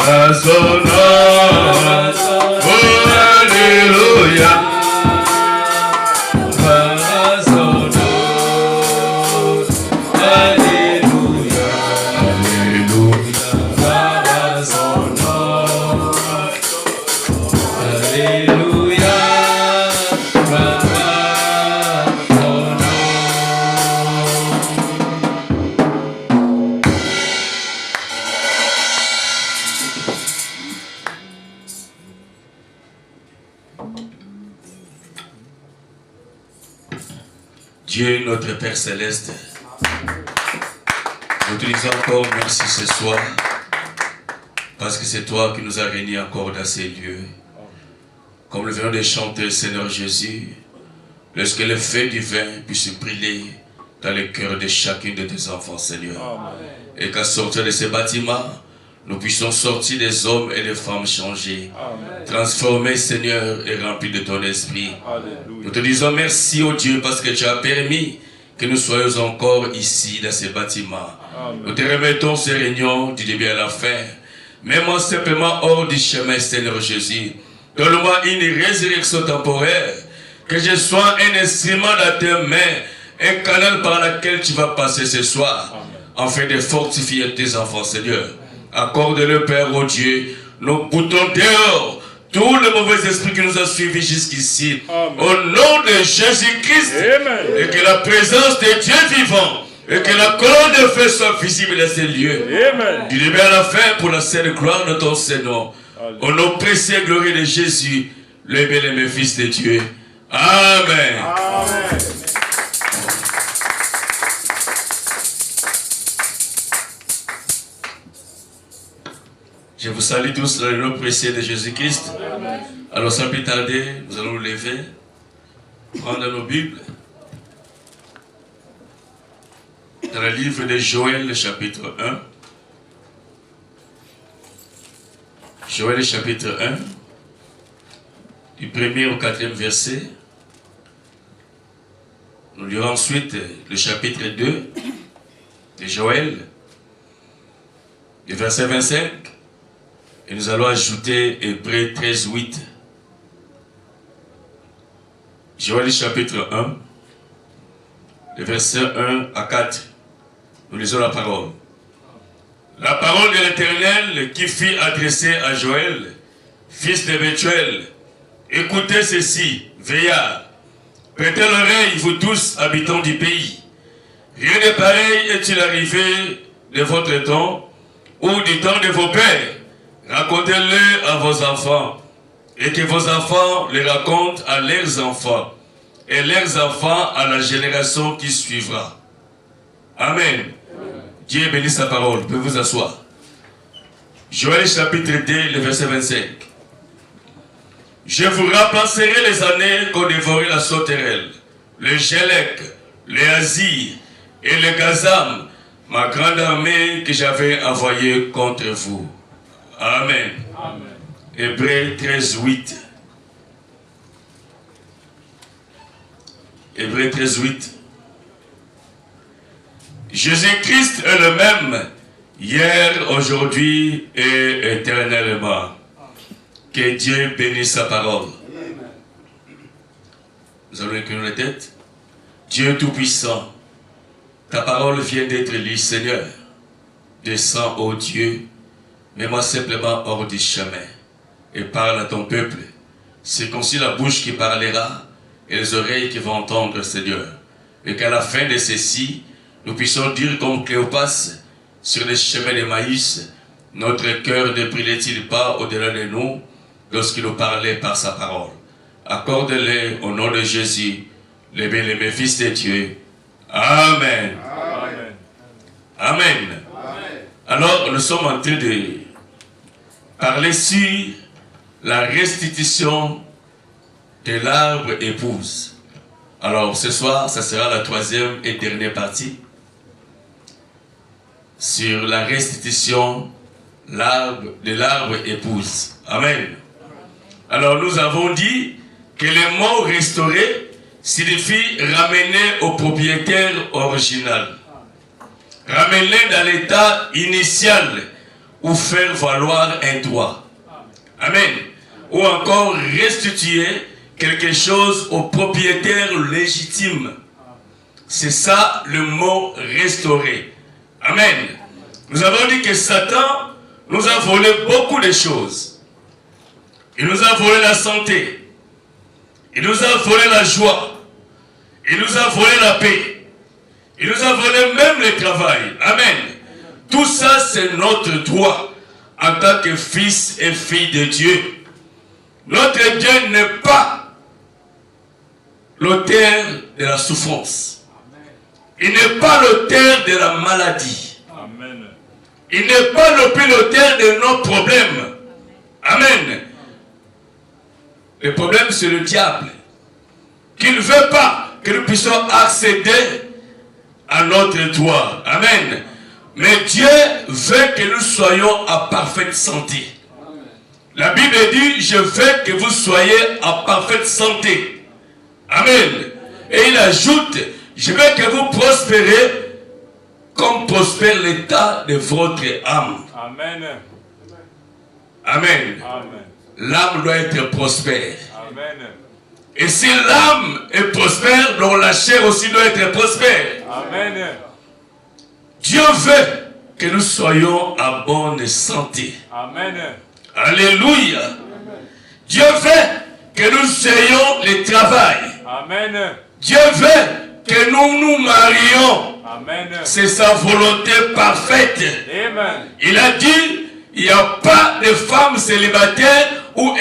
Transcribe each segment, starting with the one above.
à son nom. Oh, alléluia. À son nom. Alléluia. Alléluia. À son nom. Alléluia. Dieu, notre Père Céleste, nous te disons encore merci ce soir, parce que c'est toi qui nous as réunis encore dans ces lieux. Comme nous venons de chanter, Seigneur Jésus, lorsque le feu du vin puisse brûler dans le cœur de chacun de tes enfants, Seigneur. Amen. Et qu'à sortir de ces bâtiments, nous puissions sortir des hommes et des femmes changés, Amen. Transformés, Seigneur, et remplis de ton esprit. Alléluia. Nous te disons merci, oh Dieu, parce que tu as permis que nous soyons encore ici, dans ces bâtiments. Amen. Nous te remettons ces réunions du début à la fin. Mets-moi simplement hors du chemin, Seigneur Jésus. Donne-moi une résurrection temporaire, que je sois un instrument dans tes mains, un canal par lequel tu vas passer ce soir, Amen. Afin de fortifier tes enfants, Seigneur. Accorde-le, Père, oh Dieu, nous boutons dehors tout le mauvais esprit qui nous a suivis jusqu'ici. Au nom de Jésus-Christ, et que la présence de Dieu vivant, et que la colonne de feu soit visible dans ces lieux. Amen. Du début à la fin, pour la sainte gloire de ton Seigneur. Au nom précieux et glorieux de Jésus, le bien-aimé Fils de Dieu. Amen. Amen. Je vous salue tous dans le nom précieux de Jésus-Christ. Alors sans plus tarder, nous allons nous lever, prendre nos Bibles. Dans le livre de Joël, chapitre 1. Joël, chapitre 1, du 1er au 4e verset. Nous lirons ensuite le chapitre 2 de Joël, du verset 25. Et nous allons ajouter Hébreux 13, 8. Joël chapitre 1, le verset 1 à 4. Nous lisons la parole. La parole de l'Éternel qui fut adressée à Joël, fils de Bethuel. Écoutez ceci, veillard. Prêtez l'oreille, vous tous, habitants du pays. Rien de pareil est-il arrivé de votre temps ou du temps de vos pères. Racontez-le à vos enfants, et que vos enfants le racontent à leurs enfants, et leurs enfants à la génération qui suivra. Amen. Dieu bénisse sa parole. Vous pouvez vous asseoir. Joël chapitre 2, le verset 25. Je vous remplacerai les années qu'ont dévoré la sauterelle, le Gélec, le Azir et le Gazam, ma grande armée que j'avais envoyée contre vous. Amen. Amen. Hébreux 13, 8. Hébreux 13, 8. Jésus-Christ est le même, hier, aujourd'hui et éternellement. Que Dieu bénisse sa parole. Nous allons incliner la tête. Dieu Tout-Puissant, ta parole vient d'être lue, Seigneur. Descends, ô Dieu, mets-moi simplement hors du chemin et parle à ton peuple. Circoncis la bouche qui parlera et les oreilles qui vont entendre, Seigneur. Et qu'à la fin de ceci, nous puissions dire comme Cléopas sur les chemins de maïs, notre cœur ne brûlait-il pas au-delà de nous lorsqu'il nous parlait par sa parole. Accorde-le au nom de Jésus, le bien-aimé Fils de Dieu. Amen. Amen. Amen. Alors, nous sommes en train de parler sur la restitution de l'arbre épouse. Alors, ce soir, ça sera la troisième et dernière partie sur la restitution de l'arbre épouse. Amen. Alors, nous avons dit que le mot restaurer signifie ramener au propriétaire original. Ramener dans l'état initial ou faire valoir un droit. Amen. Ou encore restituer quelque chose au propriétaire légitime. C'est ça le mot restaurer. Amen. Nous avons dit que Satan nous a volé beaucoup de choses. Il nous a volé la santé. Il nous a volé la joie. Il nous a volé la paix. Il nous a volé même le travail. Amen. Tout ça, c'est notre droit en tant que fils et fille de Dieu. Notre Dieu n'est pas l'auteur de la souffrance. Il n'est pas l'auteur de la maladie. Amen. Il n'est pas non plus l'auteur de nos problèmes. Amen. Le problème, c'est le diable. Qui ne veut pas que nous puissions accéder à notre droit. Amen. Mais Dieu veut que nous soyons en parfaite santé. La Bible dit, je veux que vous soyez en parfaite santé. Amen. Et il ajoute, je veux que vous prospérez comme prospère l'état de votre âme. Amen. Amen. L'âme doit être prospère. Amen. Et si l'âme est prospère, donc la chair aussi doit être prospère. Amen. Dieu veut que nous soyons en bonne santé. Amen. Alléluia. Amen. Dieu veut que nous ayons le travail. Amen. Dieu veut que nous nous marions. Amen. C'est sa volonté parfaite. Amen. Il a dit, il n'y a pas de femme célibataire ou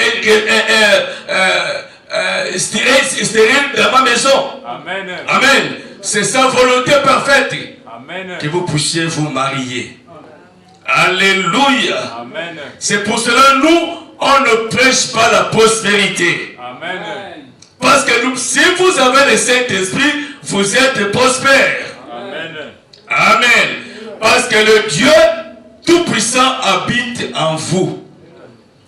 stérile dans ma maison. Amen. Amen. C'est sa volonté parfaite. Amen. Que vous puissiez vous marier. Amen. Alléluia. Amen. C'est pour cela nous, on ne prêche pas la prospérité. Amen. Parce que nous, si vous avez le Saint-Esprit, vous êtes prospère. Amen. Amen. Parce que le Dieu Tout-Puissant habite en vous.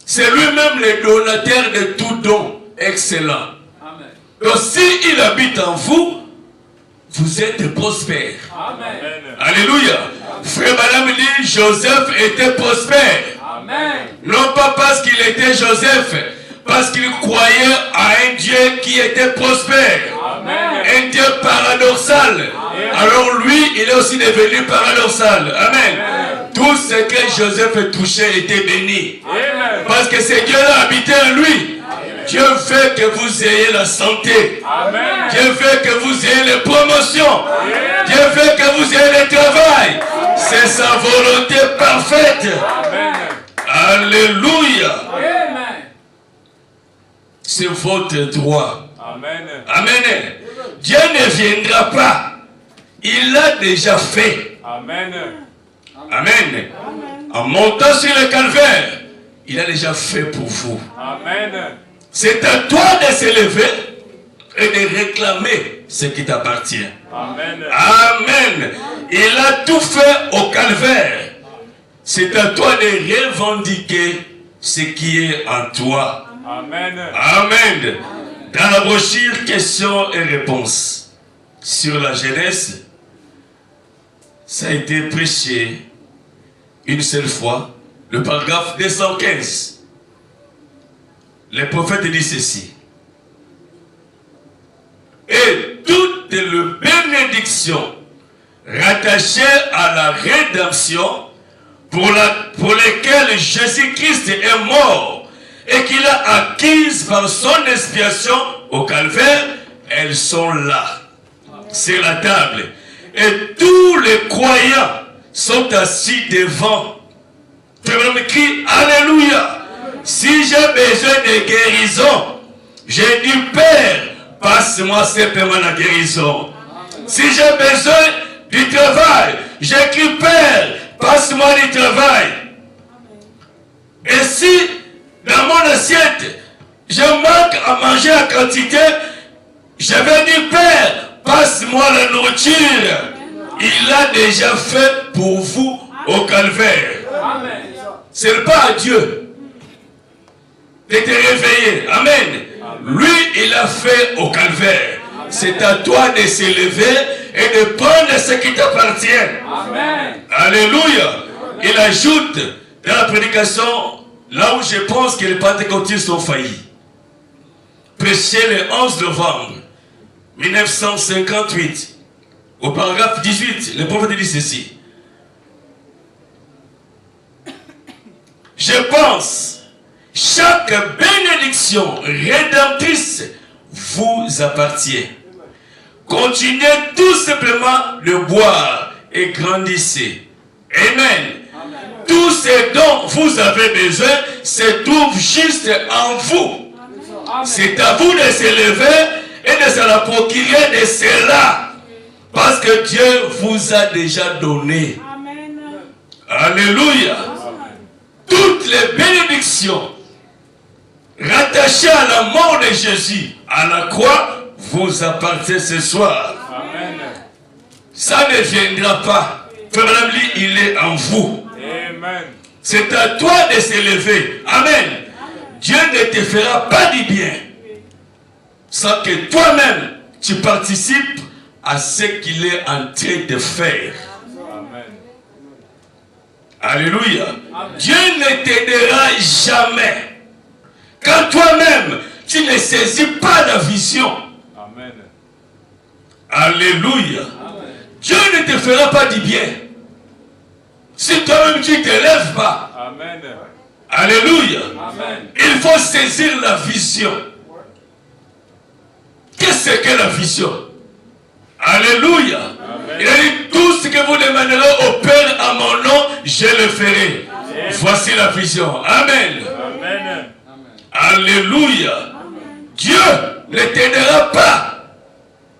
C'est lui-même le donateur de tout don excellent. Amen. Donc s'il habite en vous, vous êtes prospère. Amen. Alléluia. Amen. Frère Madame dit, Joseph était prospère. Amen. Non pas parce qu'il était Joseph, parce qu'il croyait à un Dieu qui était prospère. Amen. Un Dieu paradoxal. Amen. Alors lui, il est aussi devenu paradoxal. Amen. Amen. Tout ce que Joseph touchait était béni. Amen. Parce que ce Dieu-là habitait en lui. Dieu veut que vous ayez la santé. Amen. Dieu veut que vous ayez les promotions. Amen. Dieu veut que vous ayez le travail. C'est sa volonté parfaite. Amen. Alléluia. Amen. C'est votre droit. Amen. Amen. Dieu ne viendra pas. Il l'a déjà fait. Amen. Amen. En montant sur le calvaire, il a déjà fait pour vous. Amen. C'est à toi de s'élever et de réclamer ce qui t'appartient. Amen. Amen. Il a tout fait au calvaire. C'est à toi de revendiquer ce qui est en toi. Amen. Amen. Dans la brochure questions et réponses sur la jeunesse, ça a été prêché une seule fois, le paragraphe 215. Le prophète dit ceci. Et toutes les bénédictions rattachées à la rédemption pour lesquelles Jésus-Christ est mort et qu'il a acquises par son expiation au calvaire, elles sont là, sur la table. Et tous les croyants sont assis devant. Tu me crie Alléluia. Si j'ai besoin de guérison, j'ai dit Père, passe-moi simplement la guérison. Si j'ai besoin du travail, j'écris Père, passe-moi du travail. Et si dans mon assiette, je manque à manger à quantité, je vais dire Père, passe-moi la nourriture. Il l'a déjà fait pour vous au calvaire. Ce n'est pas à Dieu de te réveiller. Amen. Lui, il a fait au calvaire. C'est à toi de s'élever et de prendre ce qui t'appartient. Alléluia. Il ajoute dans la prédication, là où je pense que les pentecôtistes ont failli. Prêché le 11 novembre 1958, au paragraphe 18, le prophète dit ceci. Je pense, chaque bénédiction rédemptrice vous appartient. Continuez tout simplement de boire et grandissez. Amen. Tout ce dont vous avez besoin se trouve juste en vous. C'est à vous de s'élever et de se la procurer de cela. Parce que Dieu vous a déjà donné. Amen. Alléluia. Toutes les bénédictions rattachées à la mort de Jésus à la croix vous appartiennent ce soir. Amen. Ça ne viendra pas. Frère Lamli, il est en vous. Amen. C'est à toi de s'élever. Amen. Dieu ne te fera pas du bien sans que toi-même tu participes à ce qu'il est en train de faire. Amen. Alléluia. Amen. Dieu ne t'aidera jamais quand toi-même tu ne saisis pas la vision. Amen. Alléluia. Amen. Dieu ne te fera pas du bien si toi-même tu ne te lèves pas. Amen. Alléluia. Amen. Il faut saisir la vision. Qu'est-ce que la vision? Alléluia. Amen. Il a dit, tout ce que vous demanderez au Père à mon nom, je le ferai. Amen. Voici la vision. Amen. Amen. Alléluia. Amen. Dieu ne t'aidera pas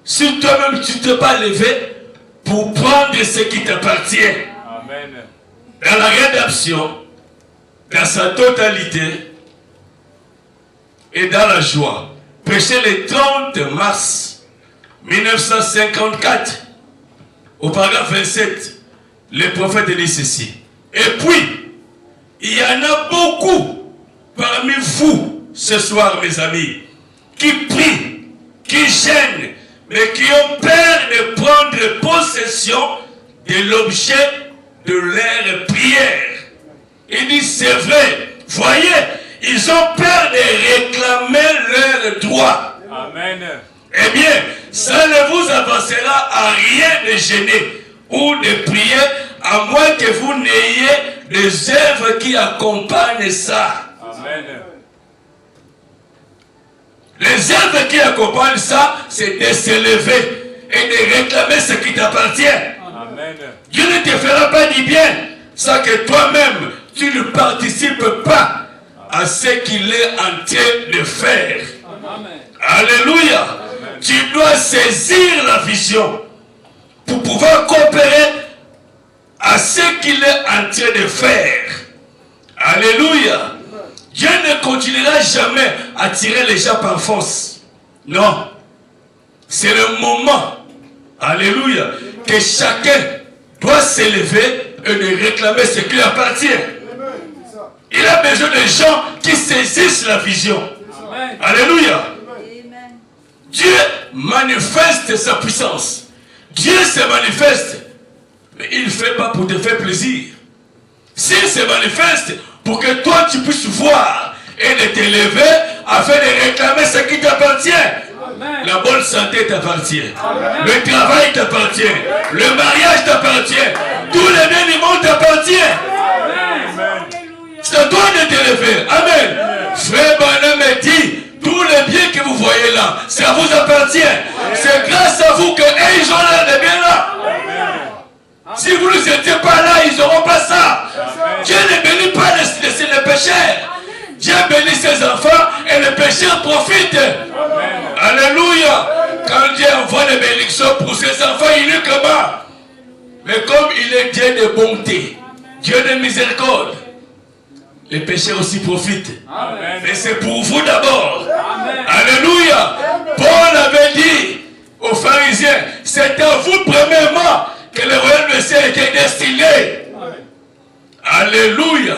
si toi-même tu ne t'es pas levé pour prendre ce qui t'appartient. Amen. Dans la rédemption, dans sa totalité et dans la joie. Prêché le 30 mars 1954, au paragraphe 27, le prophète dit ceci. Et puis, il y en a beaucoup parmi vous, ce soir, mes amis, qui prient, qui gênent, mais qui ont peur de prendre possession de l'objet de leur prière. Il dit, c'est vrai, voyez, ils ont peur de réclamer leurs droits. Amen. Eh bien, ça ne vous avancera à rien de gêner ou de prier, à moins que vous n'ayez des œuvres qui accompagnent ça. Amen. Les œuvres qui accompagnent ça, c'est de s'élever et de réclamer ce qui t'appartient. Amen. Dieu ne te fera pas du bien sans que toi-même, tu ne participes pas à ce qu'il est en train de faire. Amen. Alléluia. Amen. Tu dois saisir la vision pour pouvoir coopérer à ce qu'il est en train de faire. Alléluia. Amen. Dieu ne continuera jamais à tirer les gens par force. Non. C'est le moment, alléluia, que chacun doit s'élever et de réclamer ce qui lui appartient. Il a besoin de gens qui saisissent la vision. Amen. Alléluia. Amen. Dieu manifeste sa puissance. Dieu se manifeste. Mais il ne fait pas pour te faire plaisir. S'il se manifeste pour que toi tu puisses voir et de t'élever afin de réclamer ce qui t'appartient. Amen. La bonne santé t'appartient. Amen. Le travail t'appartient. Le mariage t'appartient. Tous les biens du monde t'appartiennent. C'est à toi de t'élever. Amen. Amen. Frère Branham dit, tous les biens que vous voyez là, ça vous appartient. C'est grâce à vous que ils ont là les biens là. Amen. Si vous n'étiez pas là, ils n'auront pas ça. Amen. Dieu ne bénit pas les pécheurs. Dieu bénit ses enfants et les pécheurs profitent. Amen. Alléluia. Quand Dieu envoie les bénédictions pour ses enfants, il est comment? Mais comme il est Dieu de bonté, Dieu de miséricorde, les pécheurs aussi profitent. Amen. Mais c'est pour vous d'abord. Alléluia. Paul avait dit aux pharisiens, c'est à vous premièrement que le royaume de ciel était destiné. Amen. Alléluia.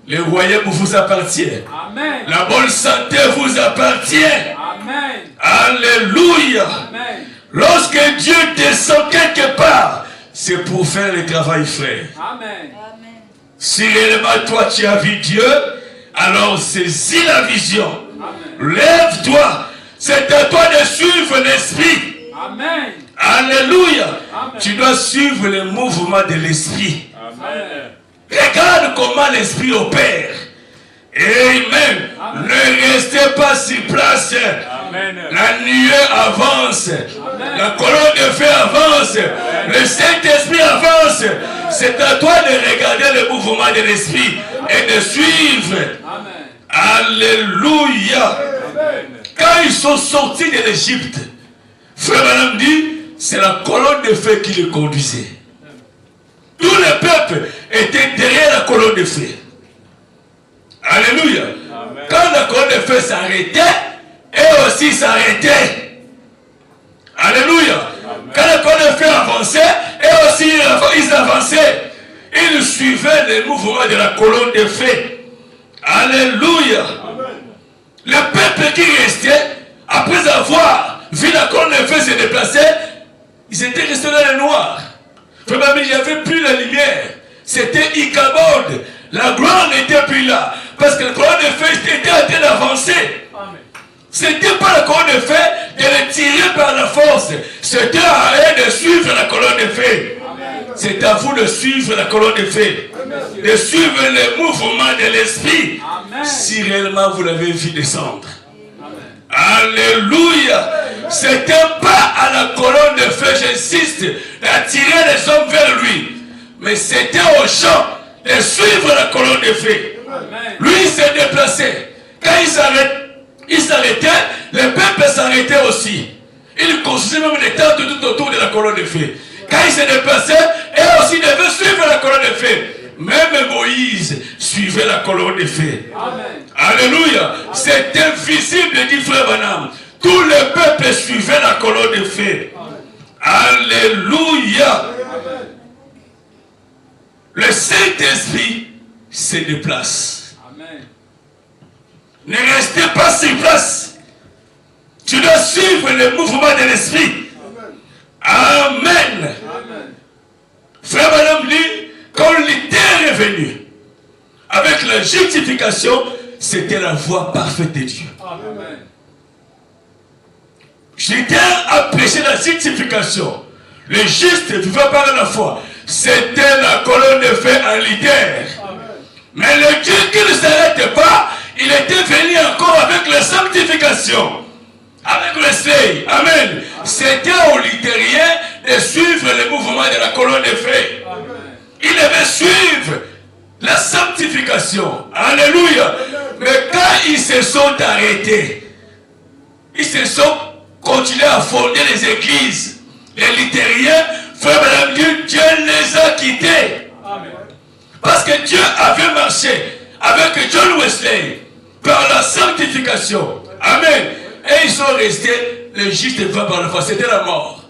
Le royaume vous appartient. Amen. La bonne santé vous appartient. Amen. Alléluia. Amen. Lorsque Dieu descend quelque part, c'est pour faire le travail, frère. Amen. Si réellement toi tu as vu Dieu, alors saisis la vision. Lève-toi. C'est à toi de suivre l'esprit. Amen. Alléluia. Amen. Tu dois suivre le mouvement de l'esprit. Regarde comment l'esprit opère. Amen. Amen. Ne restez pas sur place. Amen. La nuée avance. Amen. La colonne de feu avance. Amen. Le Saint-Esprit avance. C'est à toi de regarder le mouvement de l'esprit et de suivre. Amen. Alléluia. Amen. Quand ils sont sortis de l'Égypte, Frère Branham dit, c'est la colonne de feu qui les conduisait. Tout le peuple était derrière la colonne de feu. Alléluia. Amen. Quand la colonne de feu s'arrêtait, eux aussi s'arrêtaient. Alléluia. Amen. Quand la colonne de feu avançait, eux aussi ils avançaient. Ils suivaient les mouvements de la colonne de feu. Alléluia. Amen. Le peuple qui restait, après avoir vu la colonne de feu se déplacer, ils étaient restés dans le noir. Il n'y avait plus la lumière. C'était Ichabod. La gloire n'était plus là. Parce que la colonne de feu était en train d'avancer. Ce n'était pas la colonne de feu de les tirer par la force. C'était à eux de suivre la colonne de feu. C'est à vous de suivre la colonne de feu. De suivre les mouvements de l'esprit. Si réellement vous l'avez vu descendre. Alléluia. C'était pas à la colonne de feu, j'insiste, d'attirer les hommes vers lui. Mais c'était aux gens de suivre la colonne de feu. Lui, il s'est déplacé. Quand il s'arrêtait, le peuple s'arrêtait aussi. Il construisait même des tentes tout autour de la colonne de feu. Quand il s'est déplacé, eux aussi devaient suivre la colonne de feu. Même Moïse suivait la colonne de feu. Alléluia. C'était visible, dit Frère Branham. Tout le peuple suivait la colonne de feu. Alléluia. Le Saint-Esprit se déplace. Ne restez pas sur place. Tu dois suivre le mouvement de l'Esprit. Amen. Frère Branham dit, quand l'idée est venue, avec la justification, c'était la voie parfaite de Dieu. Amen. Luther a prêché la justification. Le juste vivant par la foi. C'était la colonne de feu en Luther. Mais le Dieu qui ne s'arrête pas, il était venu encore avec la sanctification. Avec le Wesley. Amen. C'était aux luthériens de suivre le mouvement de la colonne de feu. Il devait suivre la sanctification. Alléluia. Mais quand ils se sont arrêtés, ils se sont continués à fonder les églises. Les luthériens, Frère Branham dit, Dieu les a quittés. Parce que Dieu avait marché avec John Wesley par la sanctification. Amen. Et ils sont restés les justes devant par la foi. C'était la mort.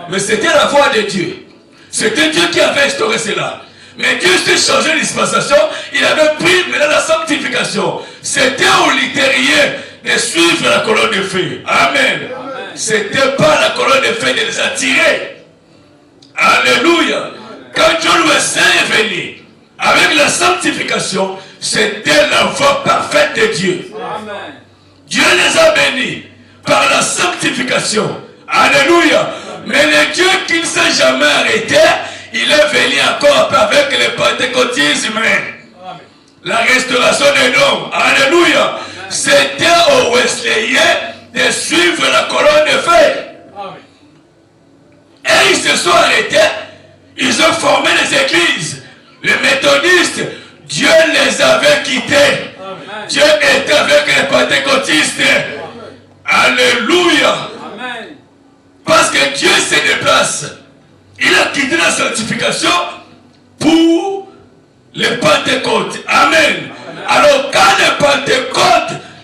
Mais c'était la voie de Dieu. C'était Dieu qui avait instauré cela. Mais Dieu s'est changé de dispensation. Il avait pris maintenant la sanctification. C'était aux luthériens de suivre la colonne de feu. Amen. C'était pas la colonne de feu de les attirer. Alléluia. Quand John Wesley est venu avec la sanctification, c'était la voie parfaite de Dieu. Amen. Dieu les a bénis par la sanctification. Alléluia. Mais le Dieu qui ne s'est jamais arrêté, il est venu encore avec le pentecôtisme. La restauration des dons. Alléluia. C'était aux Wesleyens de suivre la colonne de feu. Et ils se sont arrêtés. Ils ont formé les églises. Les méthodistes, Dieu les avait quittés. Dieu était avec les pentecôtistes. Alléluia. Parce que Dieu se déplace. Il a quitté la sanctification pour les Pentecôtes. Amen. Alors quand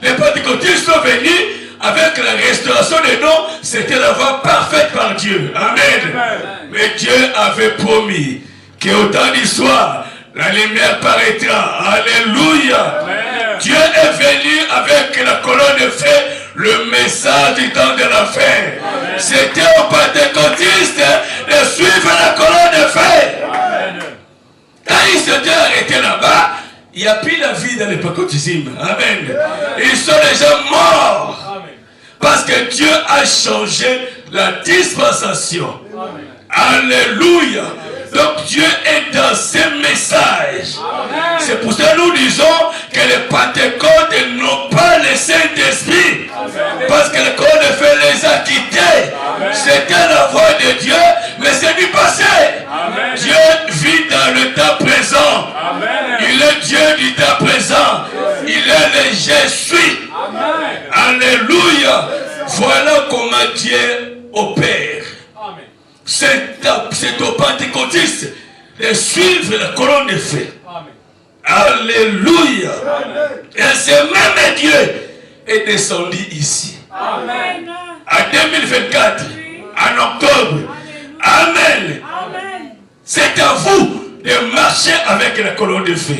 les pentecôtistes sont venus avec la restauration des dons, c'était la voie parfaite par Dieu. Amen. Mais Dieu avait promis qu'au temps du soir, la lumière paraîtra. Alléluia. Amen. Dieu est venu avec la colonne de feu, le message du temps de la fin. C'était aux pentecôtistes de suivre la colonne de feu. Quand s'ils s'étaient arrêtés là-bas, il n'y a plus la vie dans le pentecôtisme. Amen. Ils sont déjà morts. Amen. Parce que Dieu a changé la dispensation. Amen. Alléluia. Donc Dieu est dans ses messages. C'est pour ça que nous disons que les Pentecôtes n'ont pas le Saint-Esprit. Parce que le corps de feu les a quittés. C'était la voix de Dieu, mais c'est du passé. Amen. Dieu vit dans le temps présent. Amen. Il est Dieu du temps présent. Il est le je suis. Amen. Alléluia. Voilà comment Dieu opère. C'est au pentecôtiste de suivre la colonne de feu. Alléluia. Et ce même Dieu est descendu ici. Amen. En 2024, en octobre. Amen. Amen. C'est à vous de marcher avec la colonne de feu.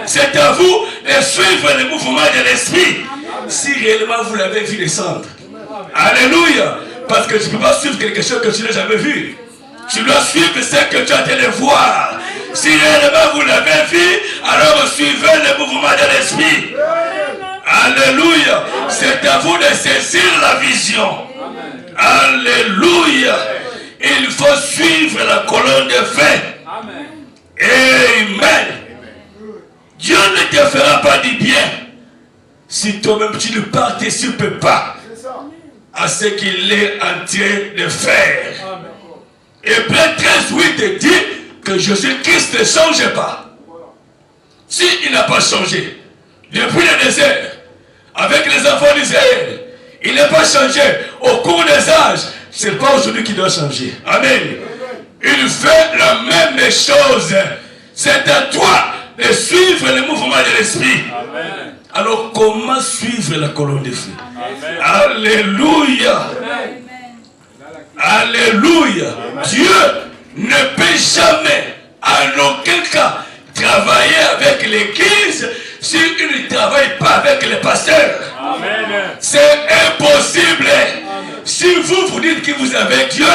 C'est à vous de suivre le mouvement de l'esprit. Si réellement vous l'avez vu descendre. Alléluia. Parce que tu ne peux pas suivre quelque chose que tu n'as jamais vu. Tu dois suivre ce que tu as de voir. Si réellement vous l'avez vu, alors suivez le mouvement de l'esprit. Alléluia. C'est à vous de saisir la vision. Alléluia. Il faut suivre la colonne de feu. Amen. Dieu ne te fera pas du bien si toi-même tu ne participes pas à ce qu'il est en train de faire. Hébreux 13:8 dit que Jésus-Christ ne change pas. S'il n'a pas changé depuis le désert, avec les enfants d'Israël, il n'a pas changé au cours des âges, ce n'est pas aujourd'hui qu'il doit changer. Amen. Il fait la même chose. C'est à toi de suivre le mouvement de l'esprit. Amen. Alors comment suivre la colonne de feu? Alléluia. Amen. Alléluia. Amen. Dieu ne peut jamais, en aucun cas, travailler avec l'église s'il ne travaille pas avec les pasteurs. C'est impossible. Amen. Si vous dites que vous avez Dieu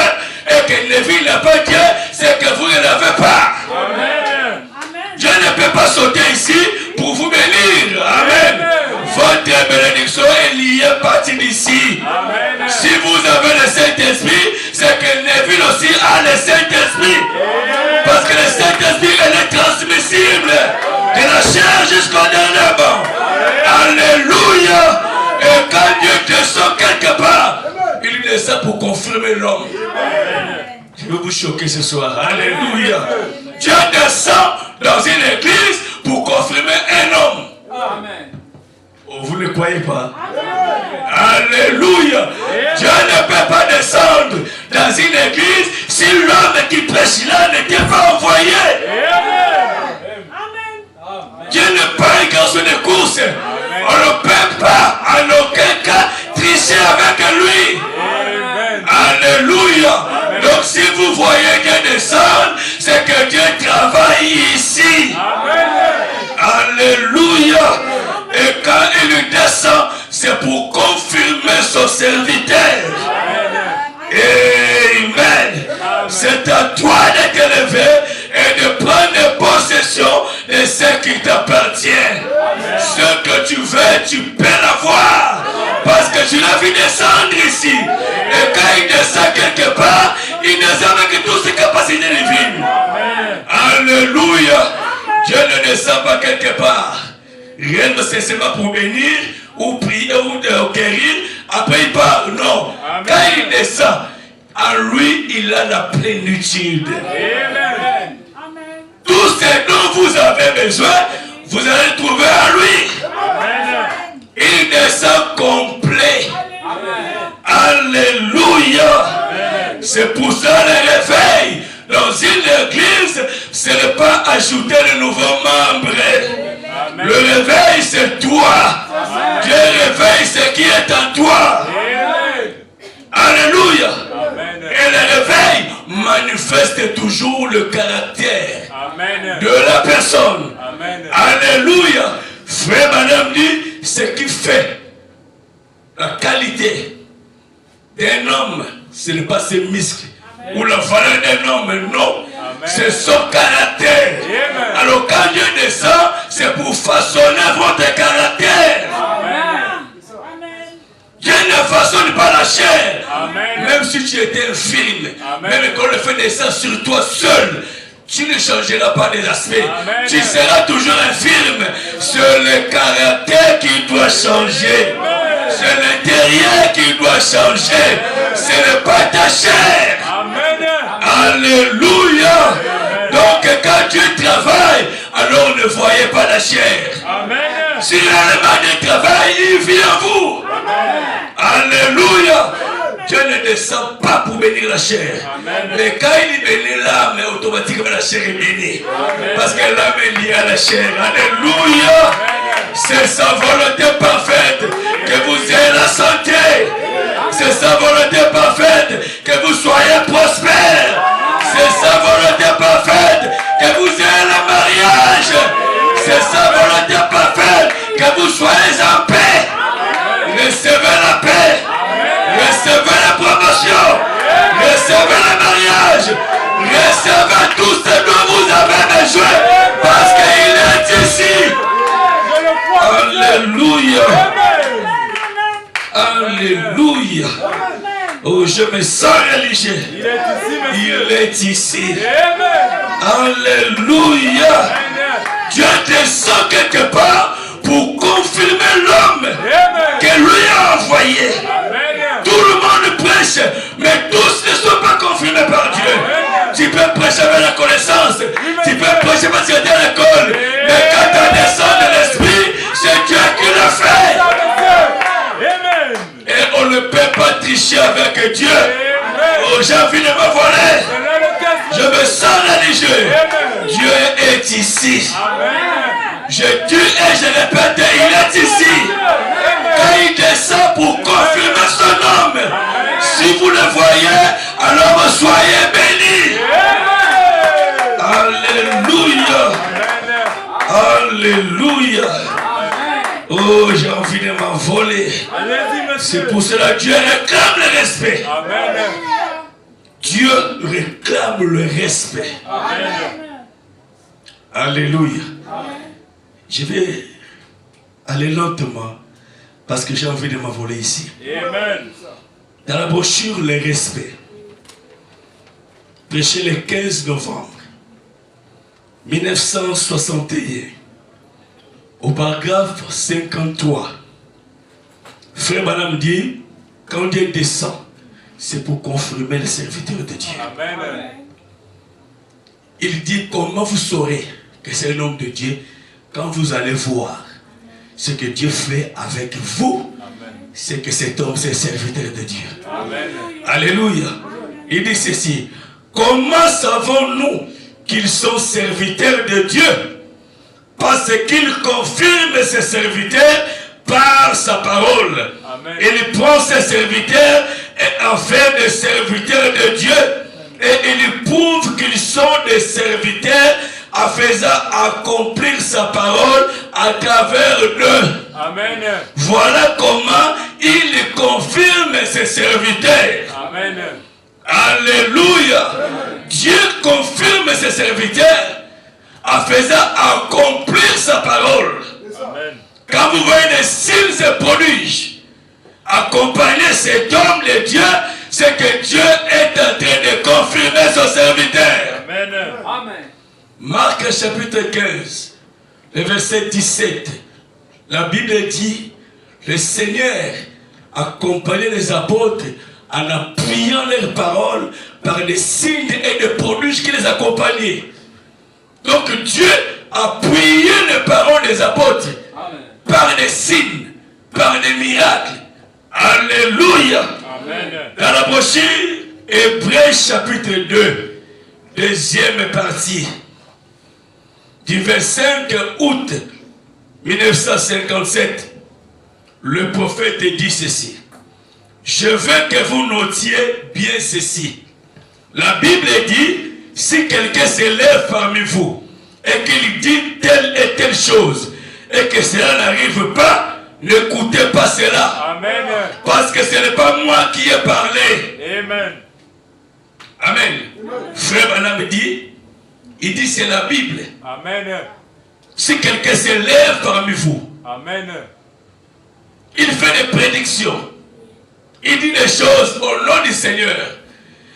et que Lévi n'a pas Dieu, c'est que vous ne l'avez pas. Amen. Dieu ne peut pas sauter ici pour vous bénir. Amen. Votre bénédiction est liée à partir d'ici. Si vous avez le Saint-Esprit, c'est que Lévi aussi a le Saint-Esprit. Parce que le Saint-Esprit est transmissible de la chair jusqu'au dernier banc. Alléluia. Et quand Dieu descend quelque part, il descend pour confirmer l'homme. Je vais vous choquer ce soir. Alléluia. Dieu descend dans une église pour confirmer un homme. Amen. Oh, vous ne croyez pas? Amen. Alléluia. Dieu ne peut pas descendre dans une église si l'homme qui prêche là n'était pas envoyé. Amen. Dieu n'est pas un garçon de course. Amen. On ne peut pas en aucun cas tricher avec lui. Amen. Alléluia. Amen. Donc si vous voyez Dieu descendre, c'est que Dieu travaille ici. Amen. Alléluia. Et quand il descend, c'est pour confirmer son serviteur. Amen. C'est à toi de te lever et de prendre possession de ce qui t'appartient. Ce que tu veux, tu peux l'avoir. Parce que tu l'as vu descendre ici. Et quand il descend quelque part, il descend avec toutes ses capacités divines. Alléluia. Dieu ne descend pas quelque part. Rien ne seulement pour bénir, ou prier, ou guérir. Après il part. Non. Amen. Quand il descend, en lui, il a la plénitude. Amen. Tout ce dont vous avez besoin, vous allez trouver en lui. Amen. Il descend complet. Amen. Alléluia. Amen. C'est pour ça le réveil. Dans une église, ce n'est pas ajouter de nouveaux membres. Amen. Le réveil, c'est toi. Amen. Dieu réveille ce qui est en toi. Amen. Alléluia. Amen. Et le réveil manifeste toujours le caractère Amen. De la personne. Amen. Alléluia. Frère Madame dit, ce qui fait la qualité d'un homme, ce n'est pas ses muscles. Ou la valeur d'un homme, non. Amen. C'est son caractère. Alors quand Dieu descend, c'est pour façonner votre caractère. Dieu ne façonne pas la chair. Même si tu étais infirme, même quand le fait descend sur toi seul, tu ne changeras pas des aspects. Tu seras toujours infirme. C'est le caractère qui doit changer. C'est l'intérieur qui doit changer. Ce n'est pas ta chair. Alléluia. Donc quand Dieu travaille, alors ne voyez pas la chair. Si l'élément de travail, il vient à vous. Alléluia. Dieu ne descend pas pour bénir la chair. Mais quand il bénit l'âme, automatiquement la chair est bénie. Parce que l'âme est liée à la chair. Alléluia. C'est sa volonté parfaite que vous ayez la santé. C'est sa volonté parfaite que vous soyez prospères. C'est sa volonté parfaite que vous ayez le mariage. C'est sa volonté parfaite que vous soyez en paix. Recevez la paix. Recevez la promotion. Recevez le mariage. Recevez tout ce dont vous avez besoin. Parce qu'il est ici. Alléluia. Alléluia. Oh, je me sens religieux. Il est ici. Alléluia. Dieu descend quelque part pour confirmer l'homme que lui a envoyé. Tout le monde prêche, mais tous ne sont pas confirmés par Dieu. Tu peux prêcher avec la connaissance, tu peux prêcher parce que tu es à l'école, mais quand tu descends de l'esprit, c'est Dieu qui le fait. Et on ne peut pas tricher avec Dieu. Oh, j'ai envie de me voler. Je me sens religieux. Dieu est ici. Je dis et je répète, il est ici. Quand il descend pour confirmer son nom, si vous le voyez, alors soyez bénis. Alléluia. Alléluia. Oh, j'ai envie de m'envoler. C'est pour cela que Dieu réclame le respect. Dieu réclame le respect. Alléluia. Je vais aller lentement parce que j'ai envie de m'envoler ici. Dans la brochure, le respect, prêché le 15 novembre 1961, au paragraphe 53, Frère Branham dit, quand Dieu descend, c'est pour confirmer les serviteurs de Dieu. Amen. Il dit, comment vous saurez que c'est un homme de Dieu quand vous allez voir ce que Dieu fait avec vous, c'est que cet homme, c'est serviteur de Dieu. Amen. Alléluia. Il dit ceci, comment savons-nous qu'ils sont serviteurs de Dieu? Parce qu'il confirme ses serviteurs par sa parole. Amen. Il prend ses serviteurs et en fait des serviteurs de Dieu. Et il prouve qu'ils sont des serviteurs en faisant accomplir sa parole à travers eux. Amen. Voilà comment il confirme ses serviteurs. Amen. Alléluia. Dieu confirme ses serviteurs en faisant accomplir sa parole. Amen. Quand vous voyez des signes et prodiges accompagner cet homme de Dieu, c'est que Dieu est en train de confirmer son serviteur. Amen. Amen. Marc chapitre 15, le verset 17. La Bible dit, le Seigneur accompagnait les apôtres en appuyant leurs paroles par des signes et des prodiges qui les accompagnaient. Donc Dieu appuyait les paroles des apôtres. Amen. Par des signes, par des miracles. Alléluia. Amen. Dans la brochure, Hébreux chapitre 2, deuxième partie, du 25 août 1957, le prophète dit ceci. Je veux que vous notiez bien ceci. La Bible dit, si quelqu'un s'élève parmi vous et qu'il dit telle et telle chose et que cela n'arrive pas, n'écoutez pas cela. Amen. Parce que ce n'est pas moi qui ai parlé. Amen. Amen. Frère Branham dit, Il dit c'est la Bible. Amen. Si quelqu'un se lève parmi vous, Amen. il fait des prédictions. Il dit des choses au nom du Seigneur.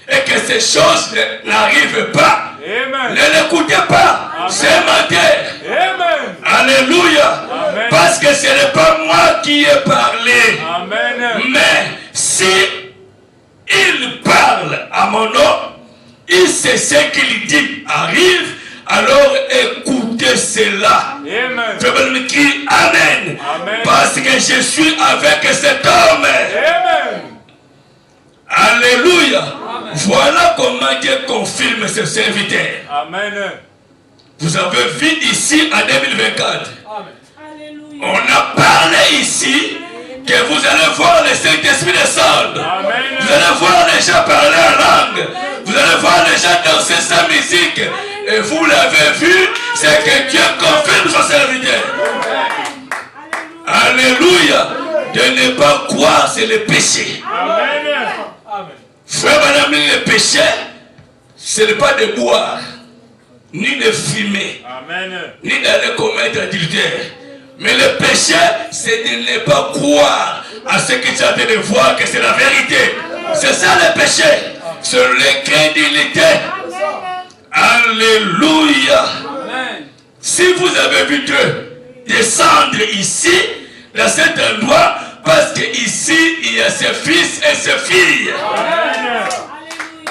Et que ces choses n'arrivent pas. Amen. Ne l'écoutez pas. C'est menteur. Amen. Alléluia. Amen. Parce que ce n'est pas moi qui ai parlé. Amen. Mais si il parle à mon nom, il sait ce qu'il dit arrive, alors écoutez cela. Amen. Je vais me crier Amen. Amen. Parce que je suis avec cet homme. Amen. Alléluia. Voilà comment Dieu confirme ses serviteurs. Amen. Vous avez vu ici en 2024. Amen. On a parlé ici que vous allez voir le Saint-Esprit descendre. Amen. Vous allez voir les gens parler en langue. Vous allez voir les gens danser sa musique. Et vous l'avez vu, c'est que Dieu confirme son serviteur. Alléluia. De ne pas croire, c'est le péché. Amen. Frère, madame, le péché, ce n'est pas de boire, ni de fumer, Amen. ni d'aller commettre adultère. Mais le péché, c'est de ne pas croire à ce que tu as de voir que c'est la vérité. C'est ça le péché. C'est l'incrédulité. Alléluia. Si vous avez vu Dieu descendre ici, dans cet endroit, parce qu'ici, il y a ses fils et ses filles. Amen.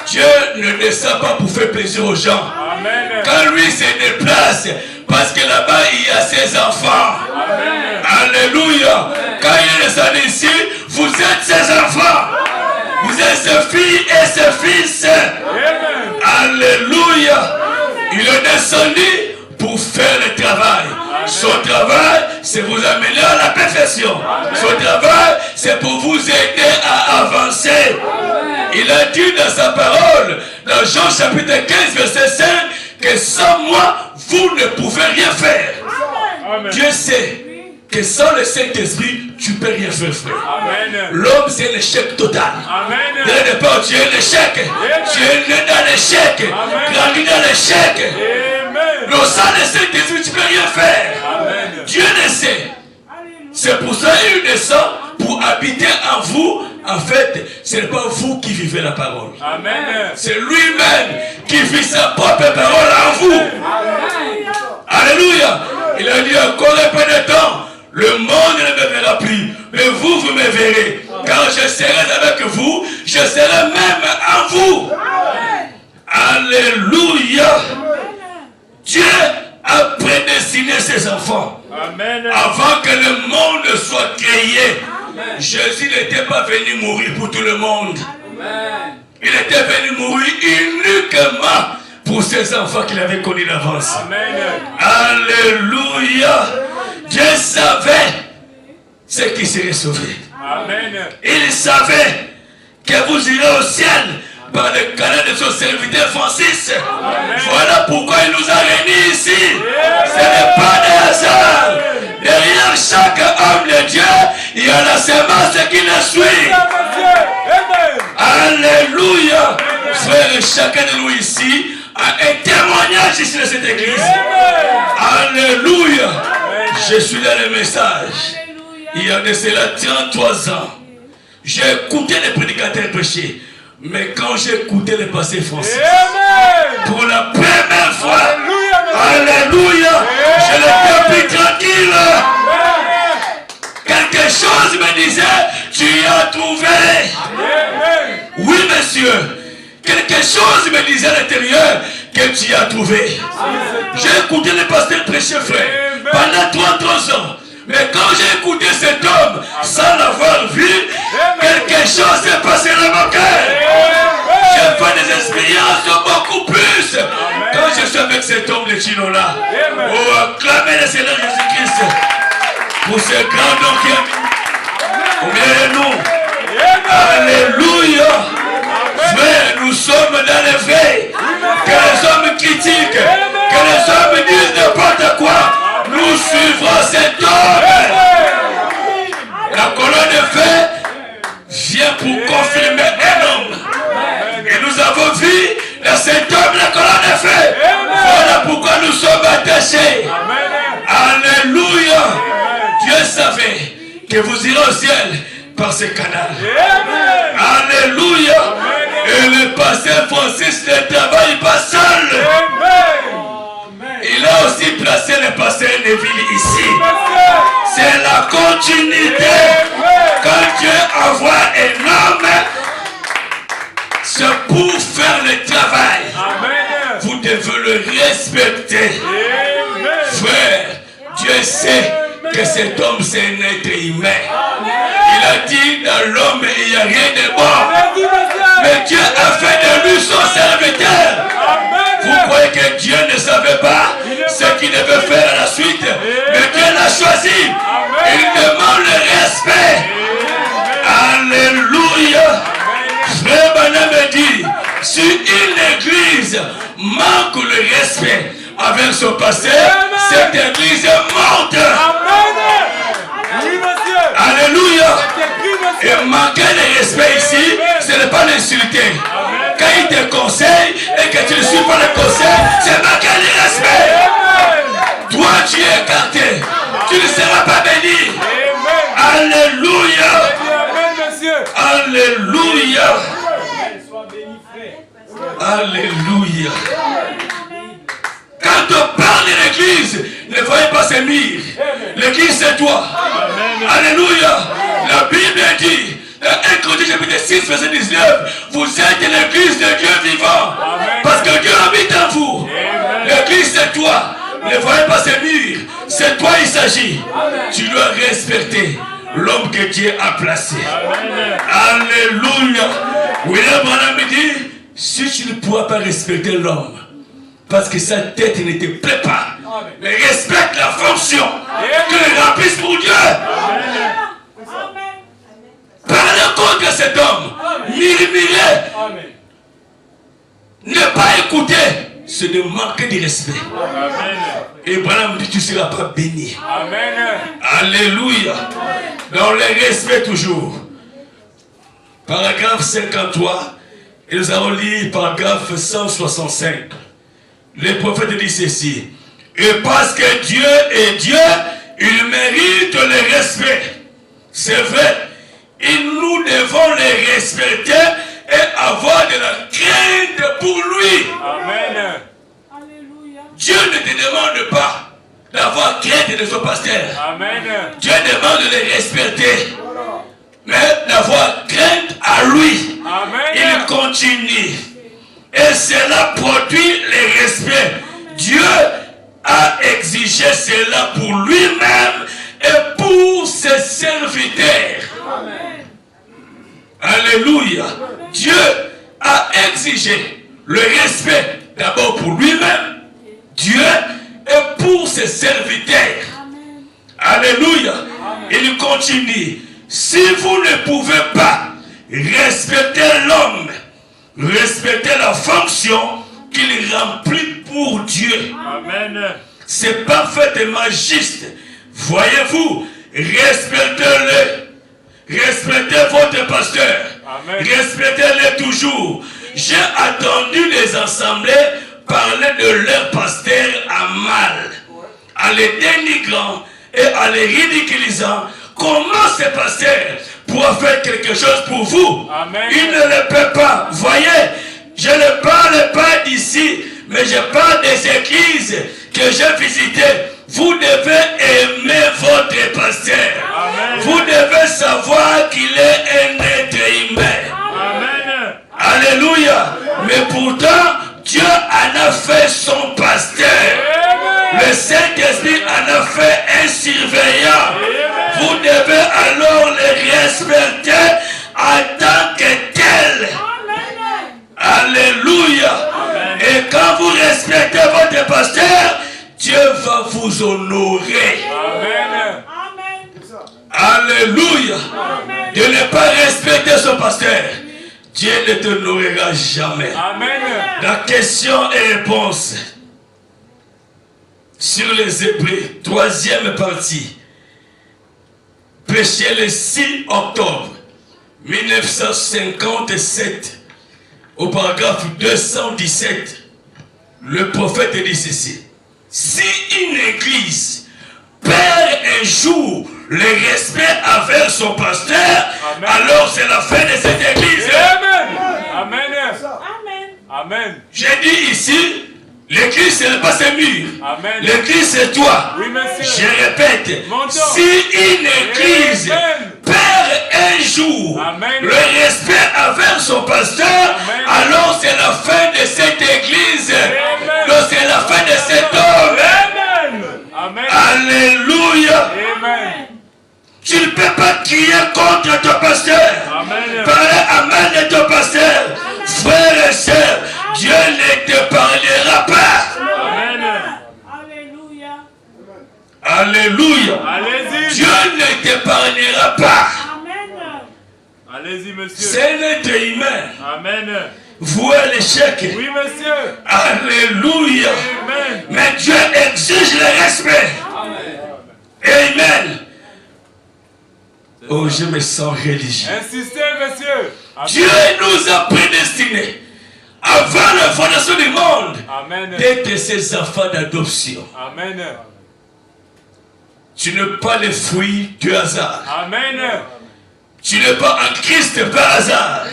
Dieu ne descend pas pour faire plaisir aux gens. Amen. Quand lui se déplace, parce que là-bas, il y a ses enfants. Amen. Alléluia. Quand il descend ici, vous êtes ses enfants. Vous êtes ses filles et ses fils. Amen. Alléluia. Il est descendu pour faire le travail. Son travail, c'est vous amener à la perfection. Son travail, c'est pour vous aider à avancer. Il a dit dans sa parole, dans Jean chapitre 15, verset 5, que sans moi, vous ne pouvez rien faire. Amen. Dieu sait que sans le Saint-Esprit, tu ne peux rien faire, frère. Amen. L'homme, c'est un échec total. Amen. Dès le départ, tu es un échec. Tu es né dans l'échec. Grandi dans l'échec. Amen. Mais sans le Saint-Esprit, tu ne peux rien faire. Amen. Dieu le sait. C'est pour ça qu'il descend pour habiter en vous. En fait, ce n'est pas vous qui vivez la parole. Amen. C'est lui-même qui vit sa propre parole en vous. Alléluia. Il a dit encore un peu de temps. Le monde ne me verra plus. Mais vous, vous me verrez. Quand je serai avec vous, je serai même en vous. Alléluia. Dieu a prédestiné ses enfants. Amen. Avant que le monde soit créé. Jésus n'était pas venu mourir pour tout le monde. Il était venu mourir uniquement pour ses enfants qu'il avait connus d'avance. Amen. Alléluia. Dieu savait ce qui serait sauvé. Amen. Il savait que vous irez au ciel par le canal de son serviteur Francis. Voilà pourquoi il nous a réunis ici. Ce n'est pas des hasard. Derrière chaque homme de Dieu, il y a la semence qui le suit. Alléluia. Frère, chacun de nous ici a un témoignage ici de cette église. Alléluia. Je suis dans le message. Il y a de cela 33 ans. J'ai écouté les prédicateurs prêcher. Mais quand j'ai écouté le passé Francis, pour la première fois, alléluia, je n'étais plus tranquille. Quelque chose me disait, tu as trouvé. Oui, monsieur. Quelque chose me disait à l'intérieur que tu as trouvé. J'ai écouté le pasteur prêcher, frère, pendant 33 ans. Mais quand j'ai écouté cet homme, sans l'avoir vu, quelque chose s'est passé dans mon cœur. J'ai fait des expériences beaucoup plus. Quand je suis avec cet homme de Chino-là, oh, acclamez le Seigneur Jésus-Christ pour ce grand nom qui est au milieu de nous. Alléluia. Frère, nous sommes dans les faits. Que les hommes critiquent, que les hommes disent n'importe quoi. Nous suivrons cet homme. La colonne de feu vient pour confirmer un homme. Et nous avons vu dans cet homme la colonne de feu. Voilà nous sommes attachés. Amen. Alléluia. Amen. Dieu savait que vous irez au ciel par ce canal. Amen. Alléluia. Amen. Et le pasteur Francis ne travaille pas seul. Amen. Il a aussi placé le pasteur Neville ici. C'est la continuité. Quand Dieu envoie un homme, c'est pour faire le travail. Amen. Vous devez le respecter. Amen. Frère, Dieu sait que cet homme c'est un être humain. Il a dit dans l'homme il n'y a rien de bon. Mais Dieu a fait de lui son serviteur. Vous croyez que Dieu ne savait pas ce qu'il devait faire à la suite? Mais Dieu l'a choisi. Il demande le respect. Alléluia. Frère Branham dit, si une église manque le respect avec son pasteur, cette église est morte. Alléluia. Et manquer de respect ici, ce n'est pas l'insulter. Quand il te conseille et que tu ne suis pas le conseil, c'est manquer de respect. Toi, tu es écarté. Tu ne seras pas béni. Alléluia. Alléluia. Alléluia. Quand on parle de l'église, ne voyez pas ces murs. L'église c'est toi. Alléluia. La Bible dit, dans 1 Corinthiens chapitre 6, verset 19, vous êtes l'église de Dieu vivant. Parce que Dieu habite en vous. L'église c'est toi. Ne voyez pas ces murs. C'est toi il s'agit. Tu dois respecter l'homme que Dieu a placé. Alléluia. William Branham dit, si tu ne pourras pas respecter l'homme, parce que sa tête ne te plaît pas, mais respecte la fonction qu'il remplisse pour Dieu. Parlez contre cet homme, murmurer, ne pas écouter, c'est de manquer de respect. Et Branham dit, tu ne seras pas béni. Alléluia. Dans le respect toujours. Paragraphe 53, et nous allons lire paragraphe 165. Le prophète dit ceci. Et parce que Dieu est Dieu, il mérite le respect. C'est vrai. Et nous devons le respecter et avoir de la crainte pour lui. Amen. Dieu ne te demande pas d'avoir crainte de son pasteur. Amen. Dieu demande de le respecter, mais d'avoir crainte à lui. Amen. Il continue. Et cela produit le respect. Dieu a exigé cela pour lui-même et pour ses serviteurs. Amen. Alléluia. Dieu a exigé le respect d'abord pour lui-même, Dieu, et pour ses serviteurs. Amen. Alléluia. Amen. Il continue. Si vous ne pouvez pas respecter l'homme, respecter la fonction qu'il remplit pour Dieu. Amen. C'est parfaitement juste. Voyez-vous, respectez-le. Respectez votre pasteur. Amen. Respectez-le toujours. J'ai entendu les assemblées parler de leur pasteur à mal, en les dénigrant et en les ridiculisant. Comment ce pasteur pourra faire quelque chose pour vous? Amen. Il ne le peut pas. Voyez, je ne parle pas d'ici, mais je parle des églises que j'ai visitées. Vous devez aimer votre pasteur. Amen. Vous devez savoir qu'il est un être humain. Amen. Alléluia. Mais pourtant, Dieu en a fait son pasteur. Amen. Le Saint-Esprit en a fait un surveillant. Amen. Vous devez alors le respecter en tant que tel. Amen. Alléluia. Amen. Et quand vous respectez votre pasteur, Dieu va vous honorer. Amen. Alléluia. Amen. De ne pas respecter son pasteur, Dieu ne t'honorera jamais. Amen. La question et réponse sur les Hébreux, 3e partie, prêché le 6 octobre 1957, au paragraphe 217, le prophète dit ceci. Si une église perd un jour le respect envers son pasteur, Amen. alors c'est la fin de cette église. Amen. Amen. Amen. Amen. J'ai dit ici, l'église ce n'est pas ce mur. Amen. L'église c'est toi. Oui, monsieur. Je répète, Montons. si une église Amen. perd un jour Amen. le respect envers son pasteur, Amen. alors c'est la fin de cette église. Amen. Donc c'est la fin de cet homme. Amen. Amen. Alléluia. Amen. Tu ne peux pas crier contre ton pasteur. Amen. Parler amen de ton pasteur. Frères et sœurs, Dieu ne te parlera pas. Amen. Alléluia. Alléluia. Allez-y. Dieu ne t'épargnera pas. Amen. Allez-y, monsieur. C'est un être humain. Amen. Vouer l'échec. Oui, monsieur. Alléluia. Amen. Mais Dieu exige le respect. Amen. Oh, je me sens religieux. Insistez, monsieur. Amen. Dieu nous a prédestinés avant la fondation du monde Amen. d'être ses enfants d'adoption. Amen. Tu n'es pas le fruit du hasard. Amen. Tu n'es pas en Christ par hasard.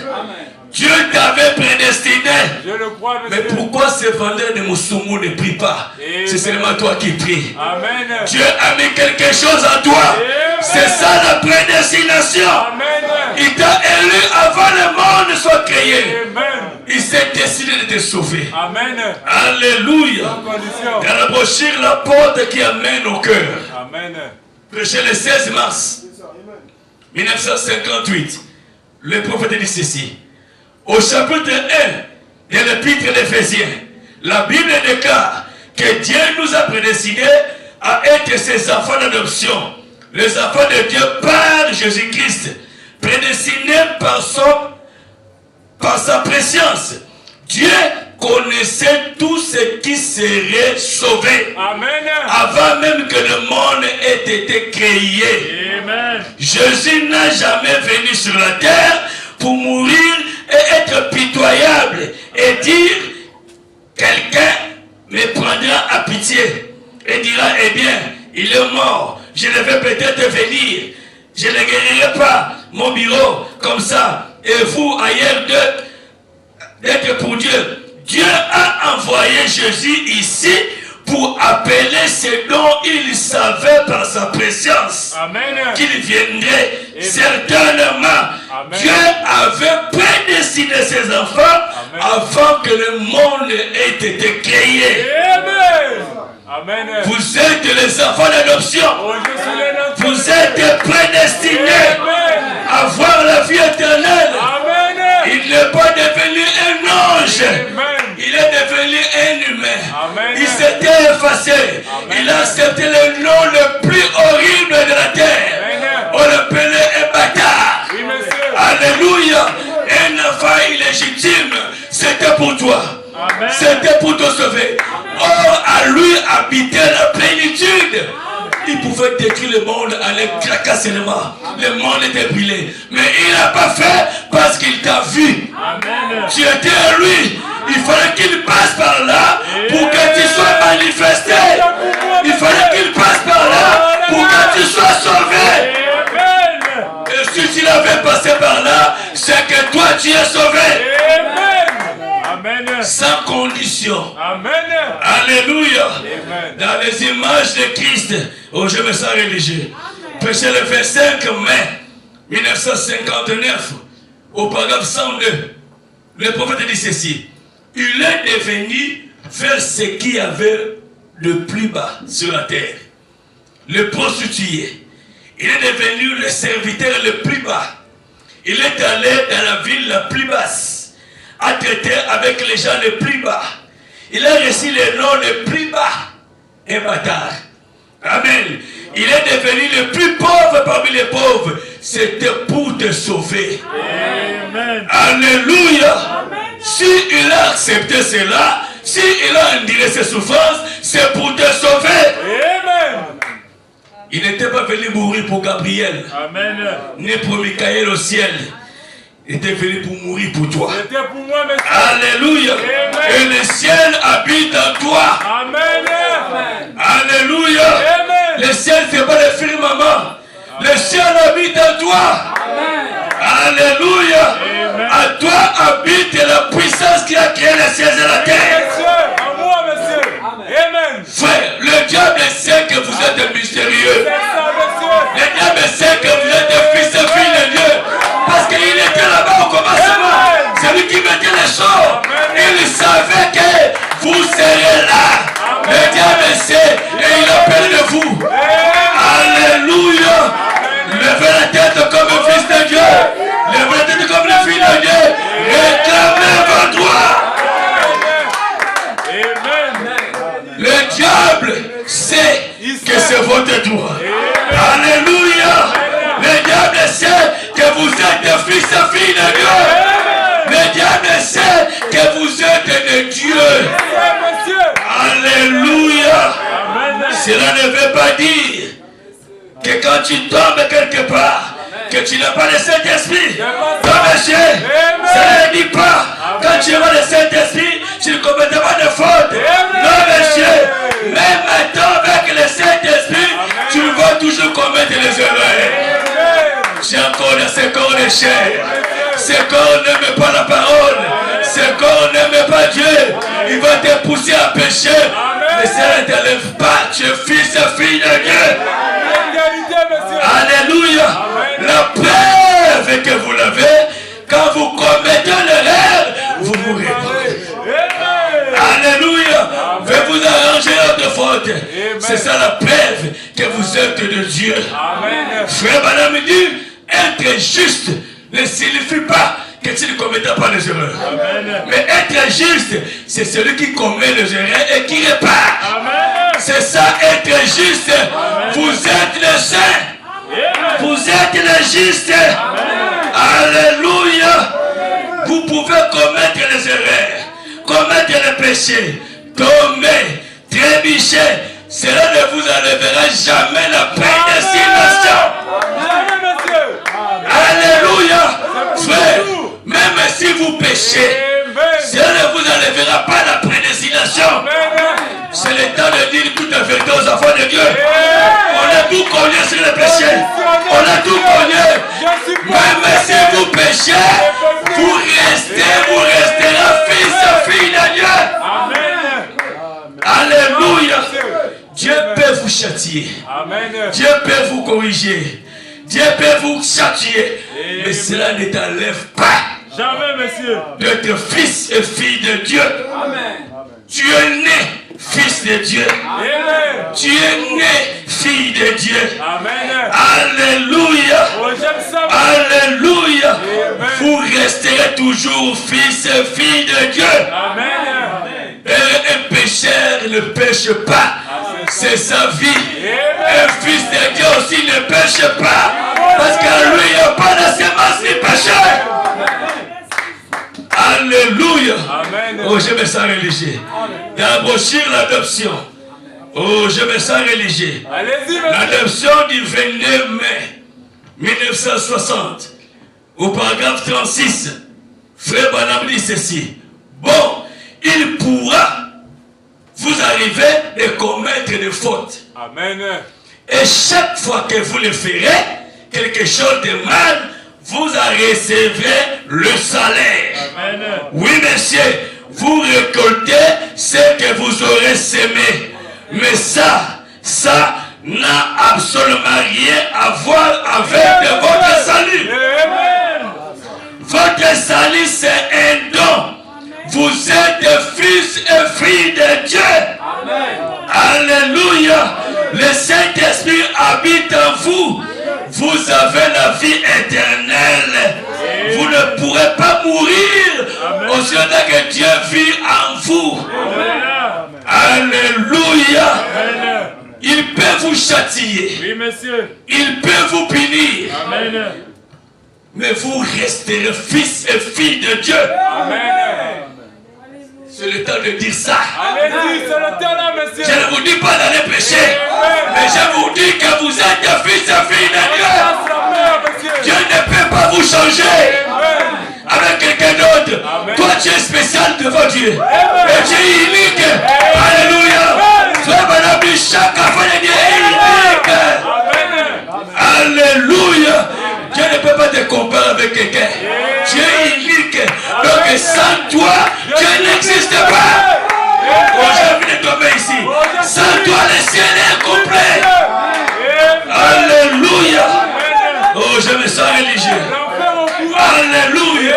Dieu t'avait prédestiné. Je le crois, Mais monsieur. pourquoi ce vendeur de Moussoumou ne prie pas? Amen. C'est seulement toi qui pries. Amen. Dieu a mis quelque chose en toi. Amen. C'est ça la prédestination. Amen. Il t'a élu avant le monde soit créé. Amen. Il s'est décidé de te sauver. Amen. Alléluia. Sans condition. Dans la brochure, la porte qui amène au cœur. Amen. Prêché le 16 mars 1958. Le prophète dit ceci. Au chapitre 1 de l'épître d'Éphésiens, la Bible déclare que Dieu nous a prédestinés à être ses enfants d'adoption. Les enfants de Dieu par Jésus-Christ. Prédestinés par sa préscience. Dieu connaissait tous ceux qui seraient sauvés. Amen. Avant même que le monde ait été créé. Amen. Jésus n'a jamais venu sur la terre pour mourir et être pitoyable et dire quelqu'un me prendra à pitié et dira eh bien il est mort, je ne vais peut-être venir, je ne guérirai pas mon bureau comme ça et vous ailleurs d'être pour Dieu. Dieu a envoyé Jésus ici pour appeler ce dont il savait par sa présence Amen. qu'il viendrait. Certainement, Amen. Dieu avait prédestiné ses enfants avant que le monde ait été créé. Amen. Amen. Vous êtes les enfants d'adoption. Oh, je suis le nom de Vous êtes prédestinés Amen. à voir la vie éternelle. Amen. Il n'est pas devenu un ange. Amen. Il est devenu un humain. Amen. Il s'était effacé. Amen. Il a accepté le nom le plus horrible de la terre. Amen. On l'appelait un bâtard. Oui, monsieur. Alléluia. Un enfant illégitime, c'était pour toi. Amen. C'était pour te sauver. Or, à lui habitait la plénitude. Il pouvait détruire le monde avec tracasselement. Le monde était brûlé. Mais il n'a pas fait parce qu'il t'a vu. Amen. Tu étais à lui. Il fallait qu'il passe par là pour que tu sois manifesté. Il fallait qu'il passe par là pour que tu sois sauvé. Amen. Et si tu l'avais passé par là, c'est que toi tu es sauvé. Amen. Amen. Sans condition. Amen. Alléluia. Amen. Dans les images de Christ, oh je me sens religieux. Prêché le 25 mai 1959, au paragraphe 102, le prophète dit ceci. Il est devenu faire ce qu'il y avait de plus bas sur la terre. Le prostitué. Il est devenu le serviteur le plus bas. Il est allé dans la ville la plus basse, à traiter avec les gens les plus bas. Il a reçu le nom le plus bas, un bâtard. Amen. Il est devenu le plus pauvre parmi les pauvres. C'était pour te sauver. Amen. Alléluia. Amen. Si il a accepté cela, si il a enduré ses souffrances, c'est pour te sauver. Amen. Il n'était pas venu mourir pour Gabriel, Amen. ni pour Michael au ciel. était venu pour mourir pour toi. C'était pour moi, monsieur. Alléluia. Amen. Et le ciel habite en toi. Amen. Alléluia. Amen. Le ciel, c'est pas le firmament. Le ciel habite en toi. Alléluia. Amen. À toi habite la puissance qui a créé les cieux et la terre. Monsieur, à moi, monsieur. Amen. Frère, le diable sait que vous êtes mystérieux. C'est ça, monsieur. Le diable sait que vous êtes fils et fille de Dieu. Parce qu'il était là-bas au commencement. C'est lui qui mettait les choses. Il savait que vous serez là. Le diable sait et il a peur de vous. Alléluia. Levez la tête comme un fils de Dieu. Levez la tête comme le fils de Dieu. Réclamez vos droits. Le diable sait que c'est votre droit. Alléluia. Le diable sait que vous êtes fils et filles de Dieu. Le diable sait que vous êtes de Dieu. Alléluia. Cela ne veut pas dire que quand tu tombes quelque part, que tu n'as pas le Saint-Esprit. Non, monsieur, ça ne dit pas, quand tu as le Saint-Esprit, tu ne commets pas de faute. Non, monsieur, même maintenant avec le Saint-Esprit, tu vas toujours commettre les erreurs. J'ai encore ce corps de chair. Ce corps n'aime pas la parole. Ce corps n'aime pas Dieu. Il va te pousser à pécher. Mais ça ne t'élève pas. Tu es fils et fille de Dieu. Alléluia. La preuve que vous l'avez, quand vous commettez l'erreur, vous mourrez. Alléluia. Faites vous arranger votre faute. C'est ça la preuve que vous êtes de Dieu. Frère Madame dit, être juste ne signifie pas que tu ne commettras pas les erreurs. Mais être juste, c'est celui qui commet les erreurs et qui répare. C'est ça, être juste. Vous êtes le saint. Vous êtes le juste. Alléluia. Vous pouvez commettre les erreurs, commettre les péchés, tomber, trébucher. Cela ne vous enlèvera jamais la prédestination. Alléluia. Frère, même si vous péchez, cela ne vous enlèvera pas la prédestination. C'est le temps de dire toute la vérité aux enfants de Dieu. On a tout connu sur le péché. On a tout connu. Même si vous péchez, vous resterez fils et filles de Dieu. Alléluia. Dieu peut vous châtier. Dieu peut vous corriger. Dieu peut vous châtier. Mais cela ne t'enlève pas. Jamais, monsieur. D'être fils et fille de Dieu. Tu es né fils de Dieu. Amen. Tu es né fille de Dieu. Amen. Alléluia. Oh, j'aime ça. Alléluia. Amen. Vous resterez toujours fils et fille de Dieu. Amen. Et un pécheur ne pêche pas. C'est sa vie. Un fils de Dieu aussi ne pêche pas. Parce qu'à lui, il n'y a pas de semence ni péché. Alléluia. Amen. Oh, je me sens religieux. Dans la brochure, l'adoption. Oh, je me sens religieux. Allez-y, L'adoption du 22 mai 1960, au paragraphe 36, Frère Branham dit ceci. Bon, il pourra vous arriver de commettre des fautes. Amen. Et chaque fois que vous le ferez, quelque chose de mal, vous en recevrez le salaire. Amen. Oui, monsieur, vous récoltez ce que vous aurez semé. Mais ça n'a absolument rien à voir avec votre salut. Amen. Votre salut, c'est un don. Vous êtes fils et filles de Dieu. Amen. Alléluia. Le Saint-Esprit habite en vous. Vous avez la vie éternelle. Vous ne pourrez pas mourir aussi longtemps que Dieu vit en vous. Amen. Alléluia. Amen. Il peut vous châtier. Oui, monsieur. Il peut vous punir. Amen. Mais vous resterez fils et filles de Dieu. Amen. C'est le temps de dire ça. Allez-y, c'est le temps là, monsieur. Je ne vous dis pas d'aller pécher. Mais je vous dis que vous êtes fils et filles de Dieu. Dieu ne peut pas vous changer. égale devant Dieu. Et Dieu est unique. Alléluia. Soyez madame, chaque enfant de Dieu est unique. Alléluia. Dieu ne peut pas te comparer avec quelqu'un. Dieu est unique. Donc sans toi, Dieu n'existe pas. Oh, j'ai vu de tomber ici. Sans toi, le ciel est complet. Alléluia. Oh, je me sens religieux. Alléluia.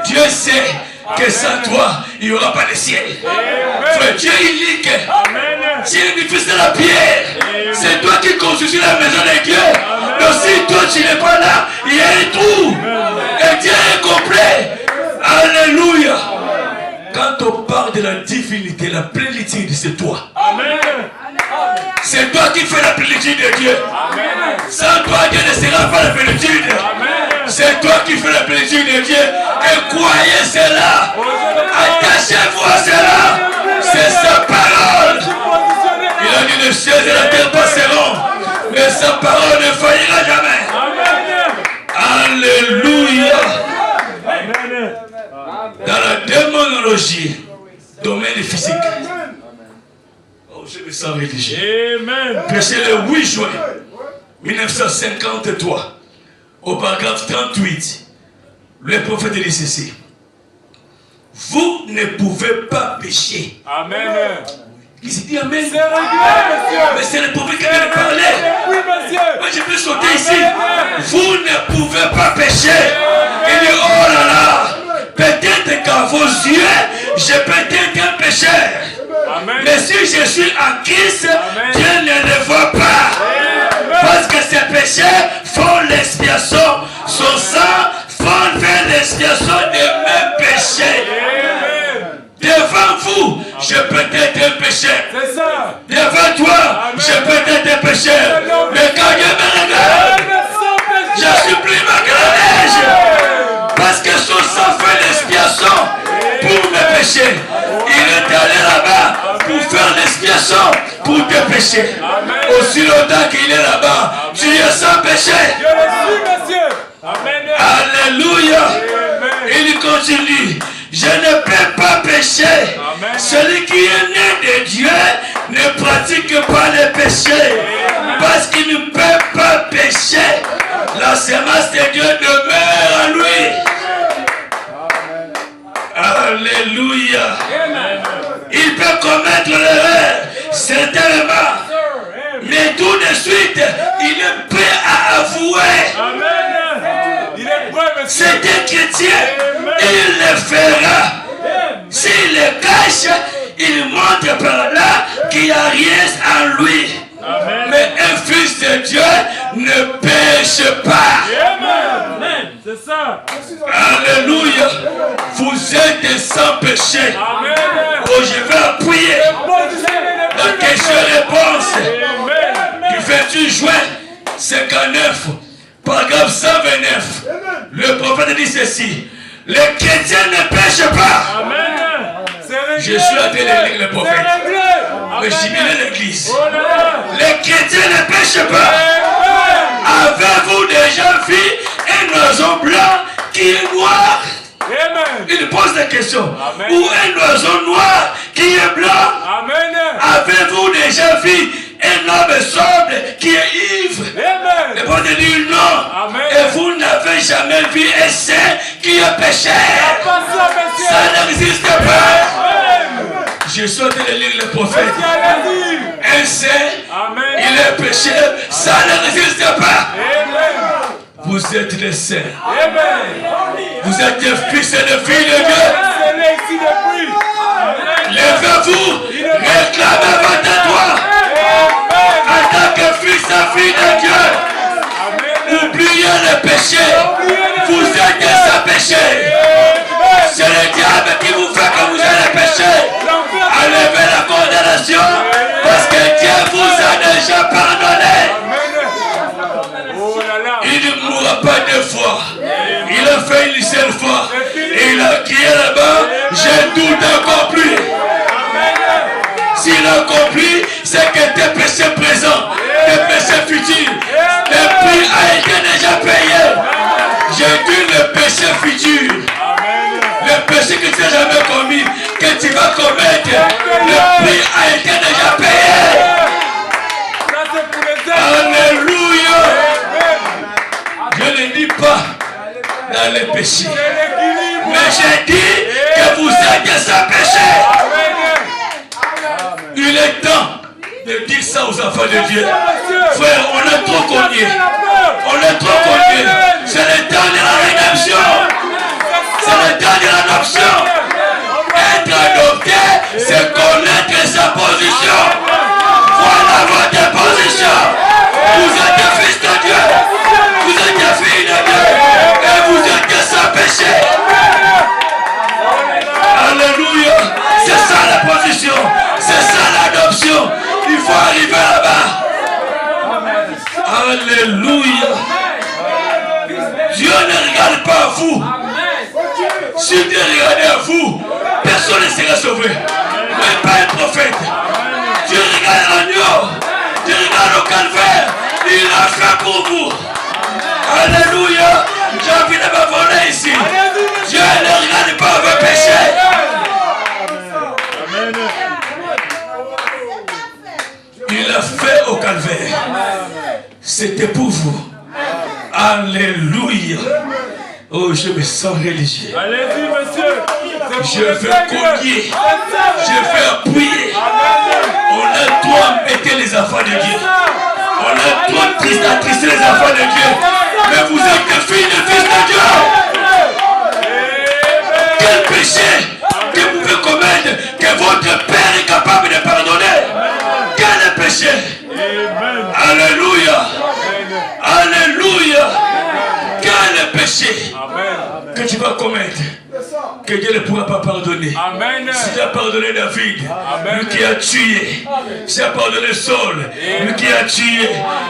Dieu sait que sans toi, il n'y aura pas de ciel. Frère, Dieu est unique. C'est l'édifice de la pierre. C'est toi qui construis la maison de Dieu. Mais si toi tu n'es pas là, il y a un trou. Et Dieu est complet. Alléluia. Quand on parle de la divinité, la plénitude, c'est toi. C'est toi qui fais la plénitude de Dieu. Sans toi, Dieu ne sera pas la plénitude. C'est toi qui fais la plénitude de Dieu. Et croyez cela. Attachez-vous à cela. C'est sa parole. Il a dit les cieux et la terre passeront. Mais sa parole ne faillira jamais. Alléluia. Dans la démonologie, domaine physique. Oh, je me sens religieux. Prêché le 8 juin 1953, au paragraphe 38, le prophète dit ceci. Vous ne pouvez pas pécher. Amen. Il s'est dit Amen. C'est réglé, monsieur. Mais c'est le prophète qui vient de parler. Oui, monsieur. Moi, je peux sauter ici. Vous ne pouvez pas pécher. Il dit, oh là là. Peut-être qu'à vos yeux, je peux être un pécheur. Amen. Mais si je suis en Christ, Dieu ne le voit pas. Amen. Parce que ces pécheurs font l'expiation. Son sang font faire l'expiation des mêmes péchés. Amen. Devant vous, je peux être un pécheur. C'est ça. Devant toi, amen, je peux être un pécheur. Mais quand Dieu me regarde, je supplie ma grandeur. Parce que son sang fait l'expiation pour mes péchés. Il est allé là-bas pour faire l'expiation pour tes péchés. Amen. Aussi longtemps qu'il est là-bas, tu es sans péché. Je le suis, monsieur. Amen. Alléluia. Amen. Il continue. Je ne peux pas pécher. Amen. Celui qui est né de Dieu ne pratique pas le péché. Amen. Parce qu'il ne peut pas pécher. La semence de Dieu demeure en lui. Alléluia. Il peut commettre l'erreur, certainement. Mais tout de suite, il est prêt à avouer. C'est un chrétien. Il le fera. S'il le cache, il montre par là qu'il n'y a rien en lui. Amen. Mais un fils de Dieu ne pêche pas. Amen. C'est ça. Alléluia. Vous êtes sans péché. Amen. Oh, je vais appuyer. La question-réponse. Du 28 juin 59, paragraphe 129. Le prophète dit ceci. Les chrétiens ne pêchent pas. Amen. Je suis en train de lire le prophète. Mais j'y mets l'église. Les chrétiens ne pêchent pas. Avez-vous déjà vu un oiseau blanc qui est noir? Il pose la question. Amen. Ou un oiseau noir qui est blanc? Avez-vous déjà vu un homme sobre qui est ivre? Le bon de dire non. Amen. Et vous n'avez jamais vu un saint qui est pécheur. Ça n'existe pas. Je suis en train de lire le prophète. Un saint, il est pécheur. Ça n'existe pas. Amen. Vous êtes les saints. Vous êtes des fils et des filles de Dieu. Levez-vous, réclamez votre droit. En tant que fils et fille de Dieu, oubliez le péché. Vous êtes des sans péché. C'est le diable qui vous fait que vous allez pécher. Enlevez la condamnation parce que Dieu vous a déjà pardonné. Il ne mourra pas deux fois. Il a fait une seule fois. Et il a crié là-bas, j'ai tout accompli. S'il a accompli, c'est que tes péchés présents, tes péchés futurs, le prix a été déjà payé. J'ai dit le péché futur. Le péché que tu n'as jamais connu. dans les péchés. Mais j'ai dit que vous êtes sans péché. Il est temps de dire ça aux enfants de Dieu. Frère, on est trop cogné. On est trop cogné. C'est le temps de la rédemption. C'est le temps de l'adoption. Être adopté, c'est connaître sa position. Voilà votre position. Vous êtes fils de Dieu. Vous êtes fille de Dieu. Et vous êtes sans péché. Alléluia. C'est ça la position. C'est ça l'adoption. Il faut arriver là-bas. Alléluia. Dieu ne regarde pas à vous. Si Dieu regardait à vous, personne ne serait sauvé. Même pas un prophète. Dieu regarde l'agneau. Dieu regarde au calvaire. Il a fait pour vous. Alléluia. J'ai envie de me voler ici. Dieu ne regarde pas vos péchés. Il a fait au calvaire. C'était pour vous. Alléluia. Oh, je me sens religieux. Allez-y, monsieur. Je veux cogner. Je veux appuyer. On a trop embêté les enfants de Dieu. On a trop attristé les enfants de Dieu. Mais vous êtes des filles de fils de Dieu. Quel péché que vous pouvez commettre que votre Père est capable de pardonner? Quel péché? Alléluia. Alléluia. Quel péché que tu vas commettre que Dieu ne pourra pas pardonner. S'il a pardonné David, lui qui a tué. S'il a pardonné Saul, lui qui a tué.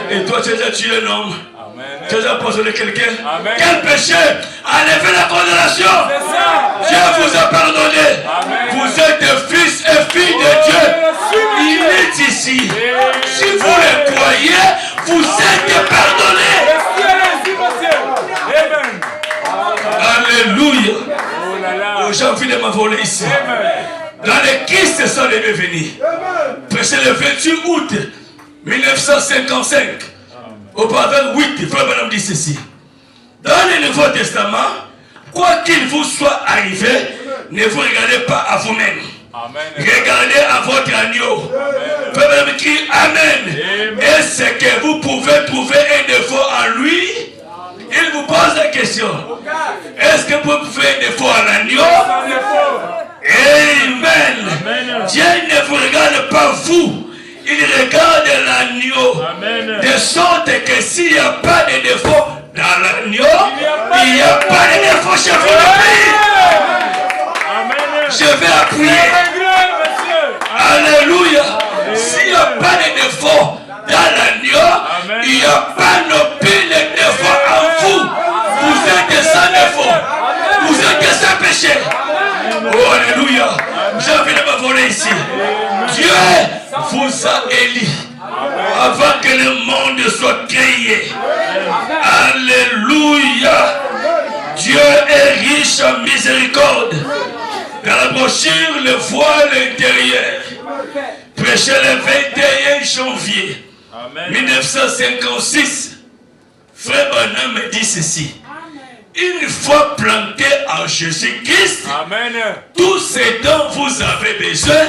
Et toi tu as tué un homme. Tu as pardonné quelqu'un. Quel péché a levé la condamnation? Dieu vous a pardonné. Vous êtes des fils et filles de Dieu. Il est ici. Si vous le croyez, vous êtes pardonnés. Alléluia. Oh, j'ai envie de m'envoler ici. Dans les Christ sont les venus. Prêché le 28 août 1955. Au paragraphe 8, frère Madame dit ceci. Dans le Nouveau Testament, quoi qu'il vous soit arrivé, ne vous regardez pas à vous-même. Regardez à votre agneau. Frère Madame crie Amen. Est-ce que vous pouvez trouver un défaut en lui? Il vous pose la question. Est-ce que vous pouvez un défaut en l'agneau? Amen. Dieu ne vous regarde pas vous. Il regarde l'agneau. De sorte que s'il n'y a pas de défaut dans l'agneau, il n'y a pas de défaut chez vous le pays. Je vais appuyer. Alléluia. S'il n'y a pas de défaut dans l'agneau, il n'y a pas non plus de défaut en vous. Vous êtes sans défaut. Vous êtes sans péché. Oh, alléluia. J'ai envie de me voler ici. Dieu vous a élu avant que le monde soit créé. Alléluia. Dieu est riche en miséricorde. Dans la brochure, le voile intérieur, prêché le 21 janvier 1956, frère Branham me dit ceci. Une fois planté en Jésus-Christ, tout ce dont vous avez besoin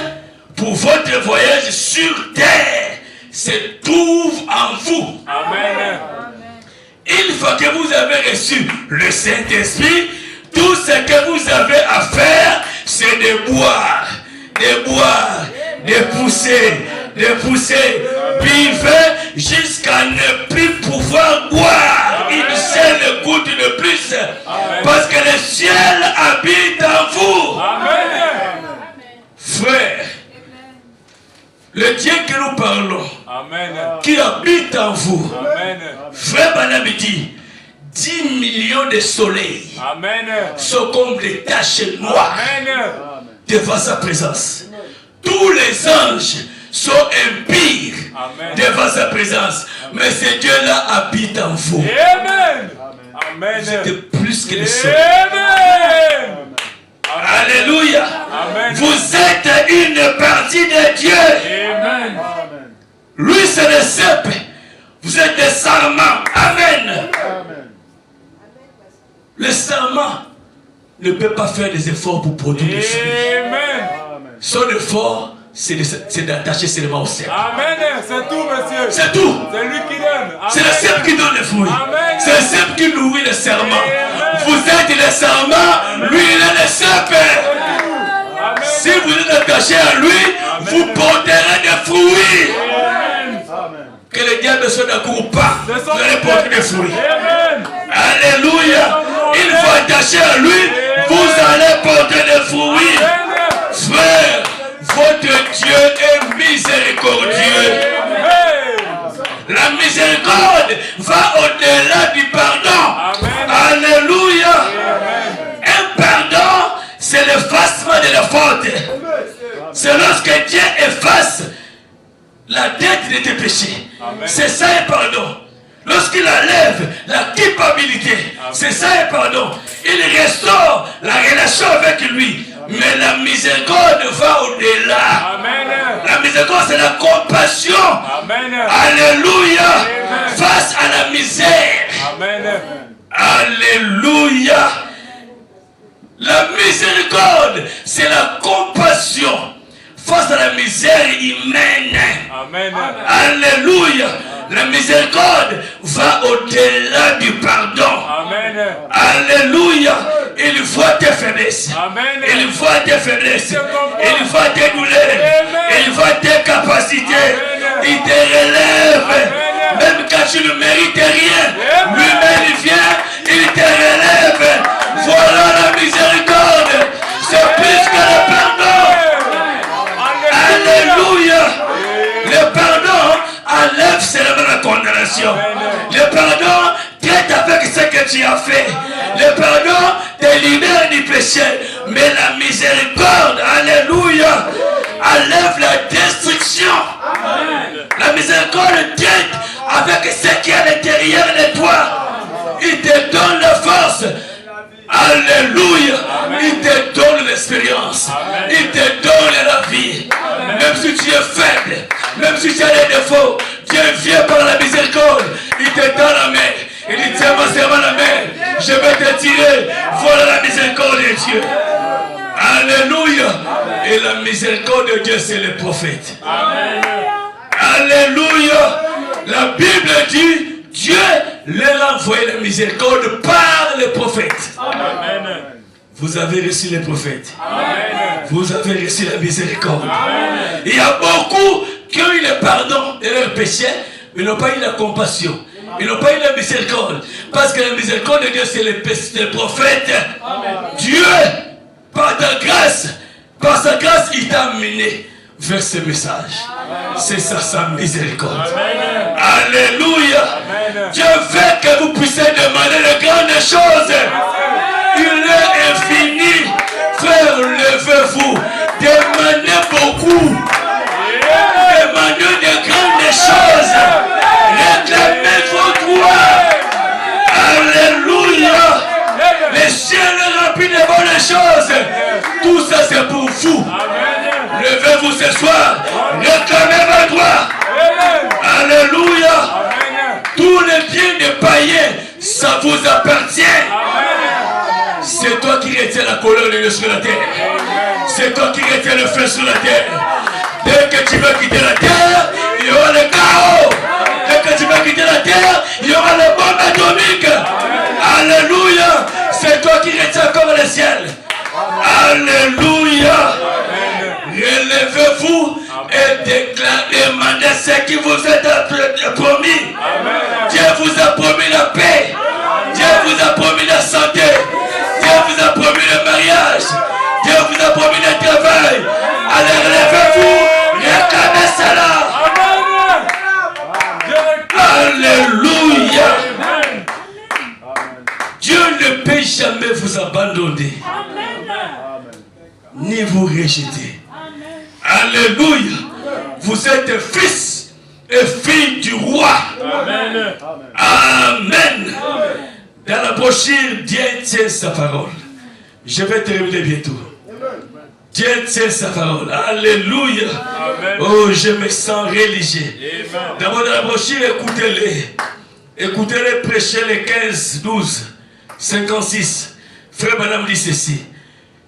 pour votre voyage sur terre se trouve en vous. Amen. Une fois que vous avez reçu le Saint-Esprit, tout ce que vous avez à faire, c'est de boire, de pousser, buvez jusqu'à ne plus pouvoir boire une seule goutte de plus. Parce que le ciel habite en vous. Amen. Frère, le Dieu que nous parlons, qui habite en vous, frère Branham dit, 10 millions de soleils sont comme des taches noires devant sa présence. Tous les anges sont impies devant sa présence. Mais ce Dieu-là habite en vous. Vous êtes plus que les soleils. Alléluia. Vous êtes une partie de Dieu. Lui, c'est le cep. Vous êtes des sarments. Amen. Le serment ne peut pas faire des efforts pour produire des fruits. Amen. Son effort, c'est d'attacher seulement au cep. Amen. C'est tout, monsieur. C'est tout. C'est lui qui donne. C'est le cep qui donne les fruits. Amen. C'est le cep qui nourrit le serment. Amen. Vous êtes le serment, lui il est le cep. Si vous êtes attaché à lui, vous porterez des fruits. Que le diable ne soit d'accord pas, vous allez porter des fruits. Amen. Alléluia. Il faut attacher à lui, vous allez porter des fruits. Frère, votre Dieu est miséricordieux. La miséricorde va au-delà du pardon. Amen. Alléluia. Un pardon, c'est l'effacement de la faute. C'est lorsque Dieu efface la dette de tes péchés. C'est ça un pardon. Lorsqu'il enlève la culpabilité, c'est ça un pardon. Il restaure la relation avec lui. Mais la miséricorde va au-delà. La miséricorde, c'est la compassion. Amen. Alléluia. Face à la misère. Amen. Alléluia. La miséricorde, c'est la compassion face à la misère humaine. Amen. Alléluia. La miséricorde va au-delà du pardon. Amen. Alléluia. Il voit tes faiblesses. Amen. Il voit tes faiblesses. Il voit tes douleurs. Il voit tes capacités. Il te relève. Même quand tu ne mérites rien, lui-même il vient, il te relève. Voilà la miséricorde. C'est plus que le pardon. Alléluia. Le pardon enlève seulement la condamnation. Le pardon traite avec ce que tu as fait. Le pardon te libère du péché. Mais la miséricorde, alléluia, enlève la destruction. La miséricorde traite avec ce qui est à l'intérieur de toi. Il te donne la force. Alléluia. Il te donne l'expérience. Il te donne la vie. Même si tu es faible, même si tu as des défauts, Dieu vient par la miséricorde. Il te donne la main. Il dit, tiens-moi serment la main. Je vais te tirer. Voilà la miséricorde de Dieu. Alléluia. Et la miséricorde de Dieu, c'est le prophète. Alléluia. La Bible dit, Dieu leur a envoyé la miséricorde par les prophètes. Amen. Vous avez reçu les prophètes. Amen. Vous avez reçu la miséricorde. Amen. Il y a beaucoup qui ont eu le pardon de leurs péchés, mais n'ont pas eu la compassion. Ils n'ont pas eu la miséricorde. Parce que la miséricorde de Dieu, c'est les prophètes. Dieu, par ta grâce, par sa grâce, il t'a amené vers ce message. C'est ça, sa miséricorde. Amen. Alléluia. Amen. Dieu veut que vous puissiez demander de grandes choses. Il est infini. Frère, levez-vous. Demandez beaucoup. Demandez de grandes choses. Réclamez vos droits. Alléluia. Les cieux sont remplis de bonnes choses. Tout ça, c'est pour vous. Levez-vous ce soir. Réclamez vos droits. Alléluia. Tous les biens des païens, ça vous appartient. C'est toi qui retiens la colère de Dieu sur la terre. C'est toi qui retiens le feu sur la terre. Dès que tu veux quitter la terre, il y aura le chaos. Dès que tu veux quitter la terre, il y aura les bombes atomiques. Alléluia. C'est toi qui retiens comme le ciel. Alléluia. Relevez-vous et déclarez, demandez ce qui vous est promis. Dieu vous a promis la paix. Dieu vous a promis la santé. Dieu vous a promis le mariage. Dieu vous a promis le travail. Allez, relevez-vous, réclamez cela. Alléluia. Dieu ne peut jamais vous abandonner, ni vous rejeter. Alléluia. Vous êtes fils et fille du roi. Amen. Amen. Dans la brochure, Dieu tient sa parole. Je vais terminer bientôt. Dieu tient sa parole. Alléluia. Amen. Oh, je me sens religieux. D'abord dans la brochure, écoutez-les. Écoutez-les prêcher les 15, 12. 56. Frère Branham dit ceci.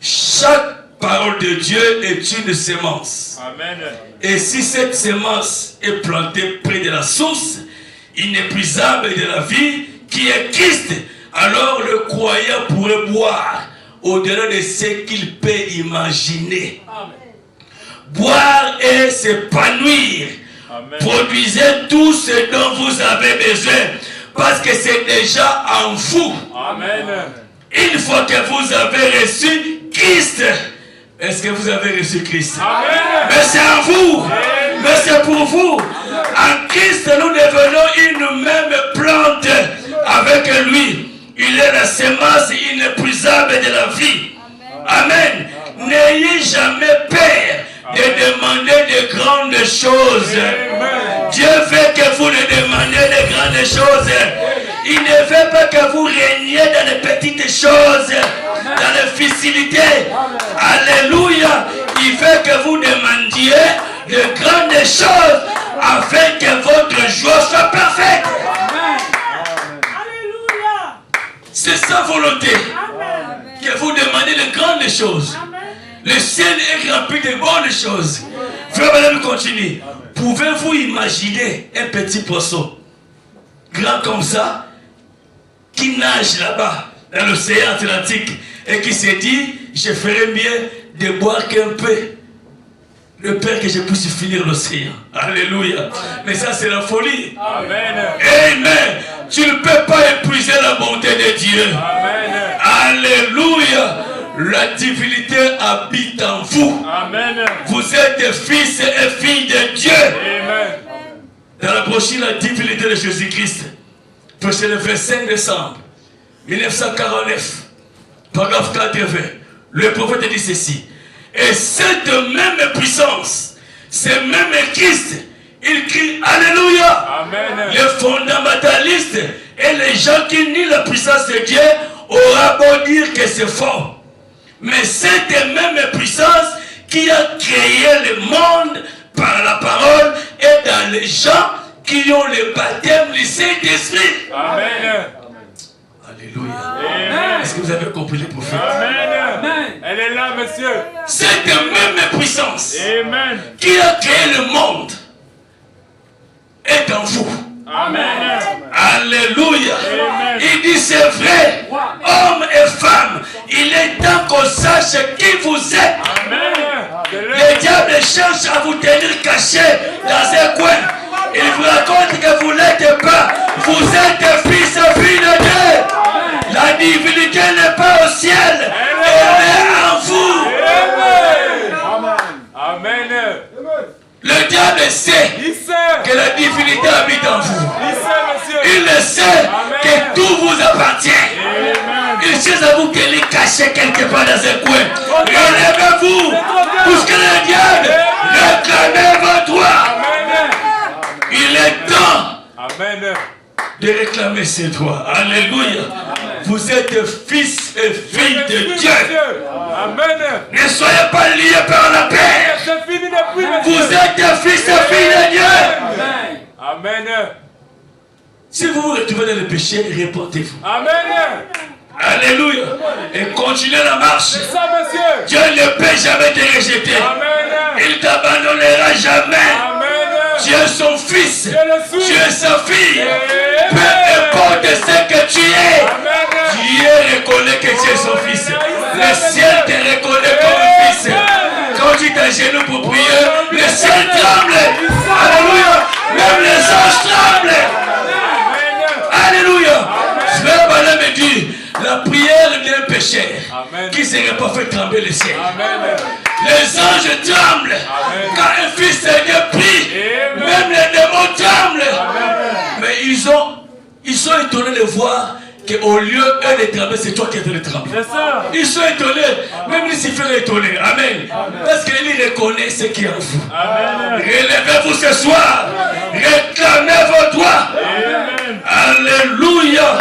Chaque parole de Dieu est une semence. Amen. Et si cette semence est plantée près de la source inépuisable de la vie qui est Christ, alors le croyant pourrait boire au-delà de ce qu'il peut imaginer. Amen. Boire et s'épanouir. Amen. Produisez tout ce dont vous avez besoin parce que c'est déjà en vous. Amen. Une fois que vous avez reçu Christ, est-ce que vous avez reçu Christ? Amen. Mais c'est en vous. Mais c'est pour vous. En Christ, nous devenons une même plante avec lui. Il est la semence inépuisable de la vie. Amen. N'ayez jamais peur de demander de grandes choses. Dieu veut que vous ne demandiez de grandes choses. Il ne veut pas que vous régniez dans les petites choses, dans les facilités. Alléluia. Il veut que vous demandiez de grandes choses afin que votre joie soit parfaite. Alléluia. C'est sa volonté. Amen. Que vous demandez de grandes choses. Amen. Le ciel est rempli de bonnes choses. Frère Madame continue. Pouvez-vous imaginer un petit poisson grand comme ça qui nage là-bas dans l'océan Atlantique et qui se dit je ferais mieux de boire qu'un peu le Père que je puisse finir l'océan. Alléluia. Mais ça c'est la folie. Amen. Amen. Tu ne peux pas épuiser la bonté de Dieu. Amen. Alléluia. La divinité habite en vous. Amen. Vous êtes fils et filles de Dieu. Amen. Dans la brochure La divinité de Jésus-Christ, prêché le 25 décembre 1949, paragraphe 80, le prophète dit ceci. Et cette même puissance, ce même Christ, il crie Alléluia. Amen. Les fondamentalistes et les gens qui nient la puissance de Dieu auront beau dire que c'est faux. Mais cette même puissance qui a créé le monde par la parole et dans les gens qui ont le baptême du Saint-Esprit. Amen. Alléluia. Amen. Est-ce que vous avez compris le prophète? Amen. Elle est là, monsieur. Cette même puissance Amen. qui a créé le monde est en vous. Amen. Alléluia. Amen. Il dit c'est vrai, hommes et femmes, il est temps qu'on sache qui vous êtes. Amen. Le diable cherche à vous tenir caché dans un coin. Il vous raconte que vous n'êtes pas. Vous êtes fils et filles de Dieu. La divinité n'est pas au ciel, elle est en vous. Amen. Le diable sait Il sait. que la divinité habite en vous. Il sait, monsieur. Il le sait que tout vous appartient. Amen. Il cherche à vous tenir caché quelque part dans un coin. Relevez-vous, puisque le diable réclamez vos droits. Amen. Il est temps Amen. de réclamer ses droits. Alléluia. Vous êtes fils et filles de Dieu. Amen. Ne soyez pas liés par la paix. C'est fini depuis, Vous monsieur. êtes fils et filles de Dieu. Amen. Si vous vous retrouvez dans le péché, répondez-vous. Amen. Alléluia. Et continuez la marche. C'est ça, monsieur. Dieu ne peut jamais te rejeter. Amen. Il t'abandonnera jamais. Amen. Tu es son fils. Je le suis. Tu es sa fille. Amen. Peu importe ce que tu es. Amen. Dieu reconnaît que tu es son fils. Le ciel te reconnaît comme fils. Quand tu t'agenouilles pour prier, le ciel tremble. Alléluia. Même les anges tremblent. Alléluia. Frère Balaam me dit, la prière d'un pécheur Amen. qui ne serait pas fait trembler le ciel. Amen. Les anges tremblent. Amen. Quand un fils de Dieu prie, Amen. même les démons tremblent. Amen. Mais ils sont étonnés de voir qu'au lieu eux de trembler, c'est toi qui es en train de trembler. C'est ça. Ils sont étonnés, même les siffleurs étonnés. Amen. Parce qu'ils reconnaissent ce qui est en vous. Amen. Relevez-vous ce soir. Réclamez vos droits. Amen. Alléluia.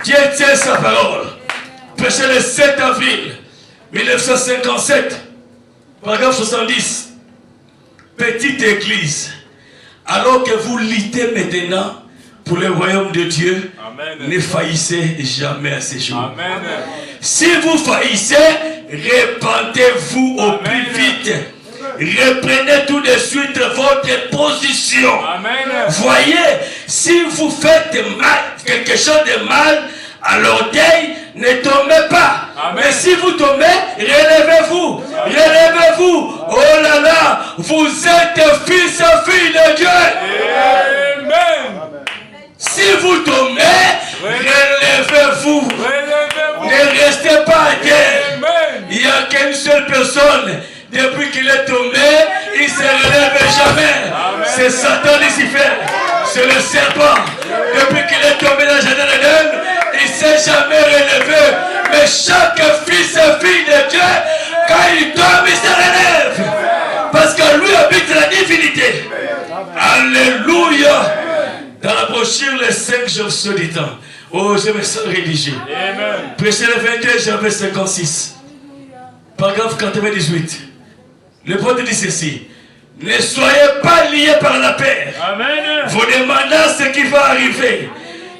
Dieu tient sa parole. Prêché le 7 avril 1957, paragraphe 70. Petite église, alors que vous luttez maintenant pour le royaume de Dieu, Amen. ne faillissez jamais à ces jours. Amen. Si vous faillissez, répentez-vous au plus vite. Reprenez tout de suite votre position. Amen. Voyez, si vous faites mal, quelque chose de mal à l'orteil, ne tombez pas. Amen. Mais si vous tombez, relevez-vous. Relevez-vous. Oh là là, vous êtes fils et filles de Dieu. Amen. Si vous tombez, relevez-vous. Relevez-vous. Ne restez pas à terre. Amen. Il n'y a qu'une seule personne. Depuis qu'il est tombé, il ne se relève jamais. C'est Satan Lucifer. C'est le serpent. Depuis qu'il est tombé dans le jardin d'Éden, il ne s'est jamais relevé. Mais chaque fils et fille de Dieu, quand il tombe, il se relève. Parce que lui habite la divinité. Alléluia. Dans la brochure, les 5 jours du temps. Oh, je me sens religieux. Amen. Prêchez le 22, j'avais 56. Paragraphe 98. Le prophète dit ceci. Ne soyez pas liés par la paix. Amen. Vous demandez ce qui va arriver.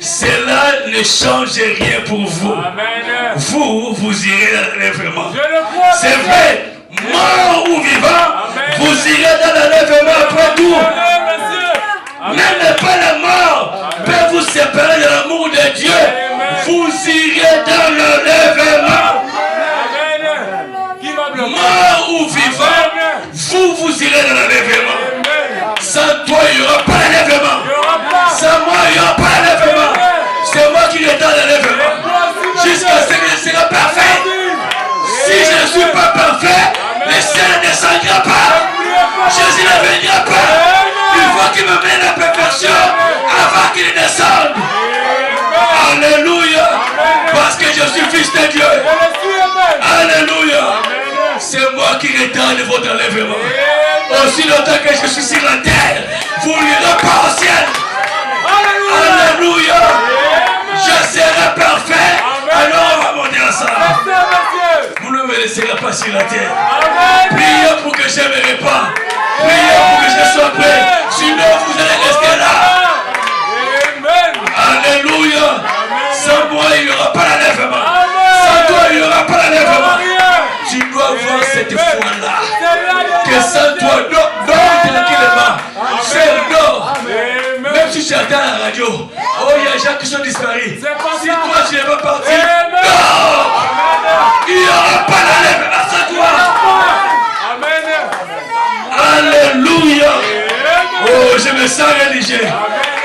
Cela ne change rien pour vous. Amen. Vous irez dans l'enlèvement. Je le crois. C'est vrai. Mort ou vivant, vous irez dans l'enlèvement après tout. Même pas la mort peut vous séparer de l'amour de Dieu. Vous irez dans l'enlèvement. Mort ou vivant, vous irez dans l'enlèvement. Sans toi, il n'y aura pas d'enlèvement. Sans moi, il n'y aura pas d'enlèvement. C'est moi qui est dans l'enlèvement. Jusqu'à ce que je serai parfait. Si je ne suis pas parfait, le ciel ne descendra pas. Jésus ne viendra pas. Il faut qu'il me mène à la perfection avant qu'il descende. Alléluia. Parce que je suis fils de Dieu. Alléluia. C'est moi qui retarde votre enlèvement. Aussi longtemps que je suis sur la terre, vous n'irez pas au ciel. Alléluia. Je serai parfait. Alors on va monter ensemble. Vous ne me laisserez pas sur la terre. Priez pour que je ne me pas. Priez pour que je sois prêt. Sinon vous allez rester là. Alléluia. Sans moi il n'y aura pas d'enlèvement. Sans toi il n'y aura pas d'enlèvement. Tu dois voir cette foi-là. Que sans toi, dors tranquillement. C'est dors. Même si tu attends la radio, oh, il y a des gens qui sont disparus. Si toi tu ne veux partir, dors. Il n'y aura pas d'enlèvement sans toi. Alléluia. Oh, je me sens religieux.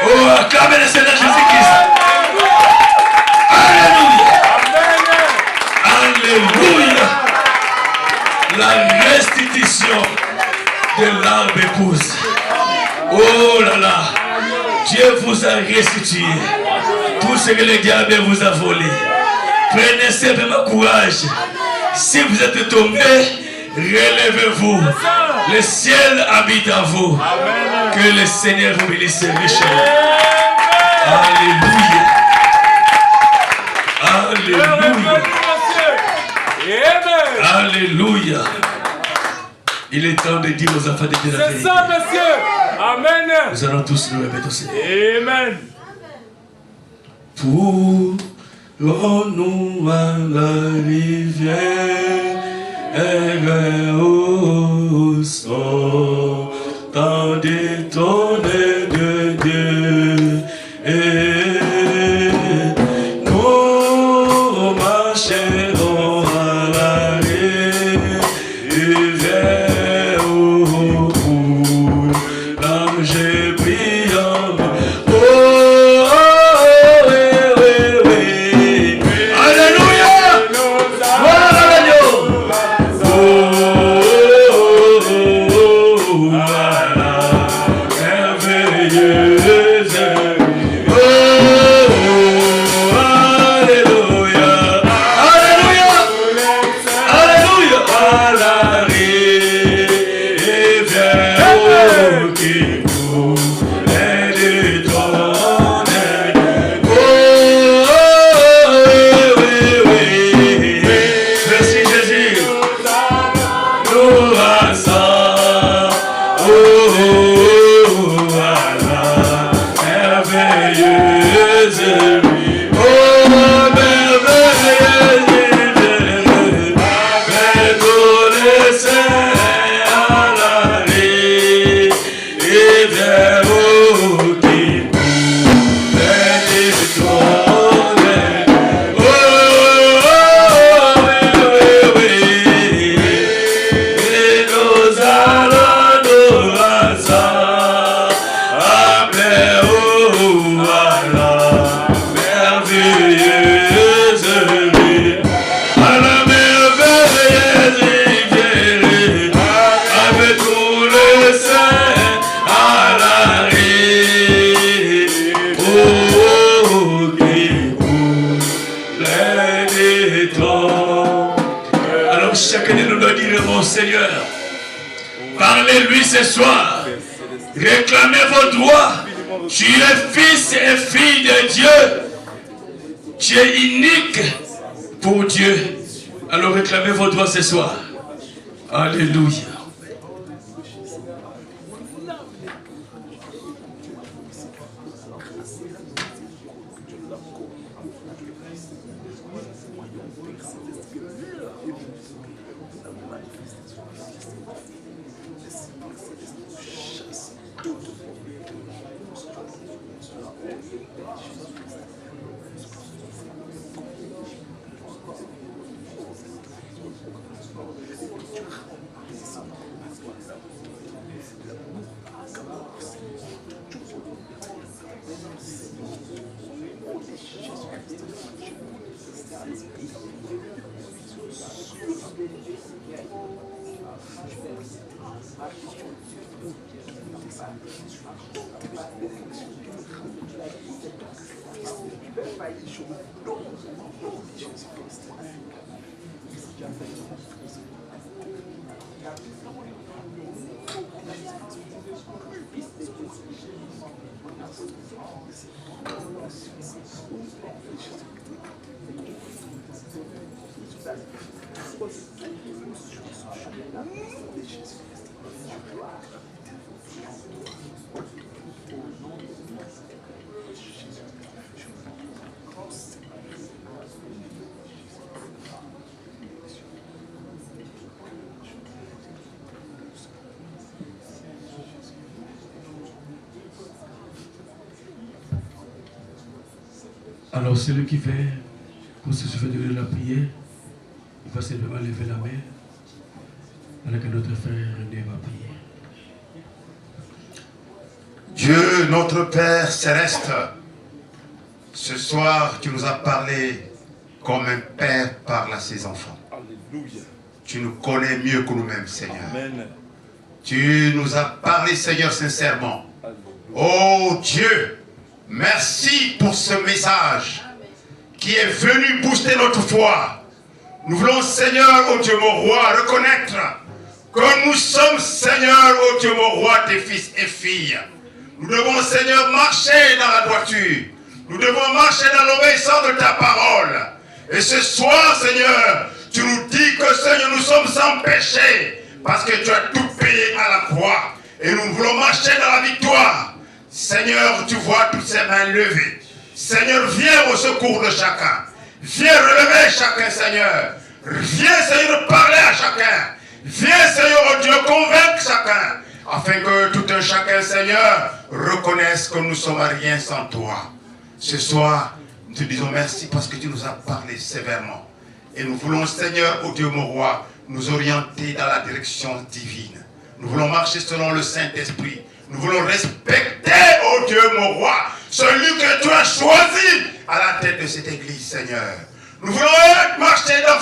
Oh, acclamez le Seigneur Jésus-Christ. Alléluia. Alléluia. La restitution de l'arbre épouse. Oh là là. Dieu vous a restitué tout ce que le diable vous a volé. Prenez simplement courage. Si vous êtes tombé, relevez-vous. Le ciel habite en vous. Que le Seigneur vous bénisse richement. Alléluia. Alléluia. Alléluia. Il est temps de dire aux enfants de Dieu la vérité. C'est ça, monsieur. Amen. Nous allons tous nous répéter aussi. Amen. Pour-nous à la rivière au son, tant d'étonner de Dieu. Et nous marcherons à la rivière au bout, l'ange brillant. Alléluia. Voilà l'agneau. au Seigneur. Parlez-lui ce soir. Réclamez vos droits. Tu es fils et fille de Dieu. Tu es unique pour Dieu. Alors réclamez vos droits ce soir. Alléluia. Alors celui qui fait, pour se souvenir de la prière, il va simplement lever la main, alors que notre frère René va prier. Dieu, notre Père céleste, ce soir, tu nous as parlé comme un père parle à ses enfants. Alléluia. Tu nous connais mieux que nous-mêmes, Seigneur. Amen. Tu nous as parlé, Seigneur, sincèrement. Oh Dieu, merci pour ce message qui est venu booster notre foi. Nous voulons, Seigneur, oh Dieu mon roi, reconnaître que nous sommes, Seigneur, oh Dieu mon roi, tes fils et filles. Nous devons, Seigneur, marcher dans la droiture. Nous devons marcher dans l'obéissance de ta parole. Et ce soir, Seigneur, tu nous dis que, Seigneur, nous sommes sans péché parce que tu as tout payé à la croix. Et nous voulons marcher dans la victoire. Seigneur, tu vois toutes ces mains levées. Seigneur, viens au secours de chacun. Viens relever chacun, Seigneur. Viens, Seigneur, parler à chacun. Viens, Seigneur, oh Dieu, convaincre chacun. Afin que tout un chacun, Seigneur, reconnaisse que nous ne sommes rien sans toi. Ce soir, nous te disons merci parce que tu nous as parlé sévèrement. Et nous voulons, Seigneur, oh Dieu, mon roi, nous orienter dans la direction divine. Nous voulons marcher selon le Saint-Esprit. Nous voulons respecter, oh Dieu, mon roi, celui que tu as choisi à la tête de cette église, Seigneur. Nous voulons marcher dans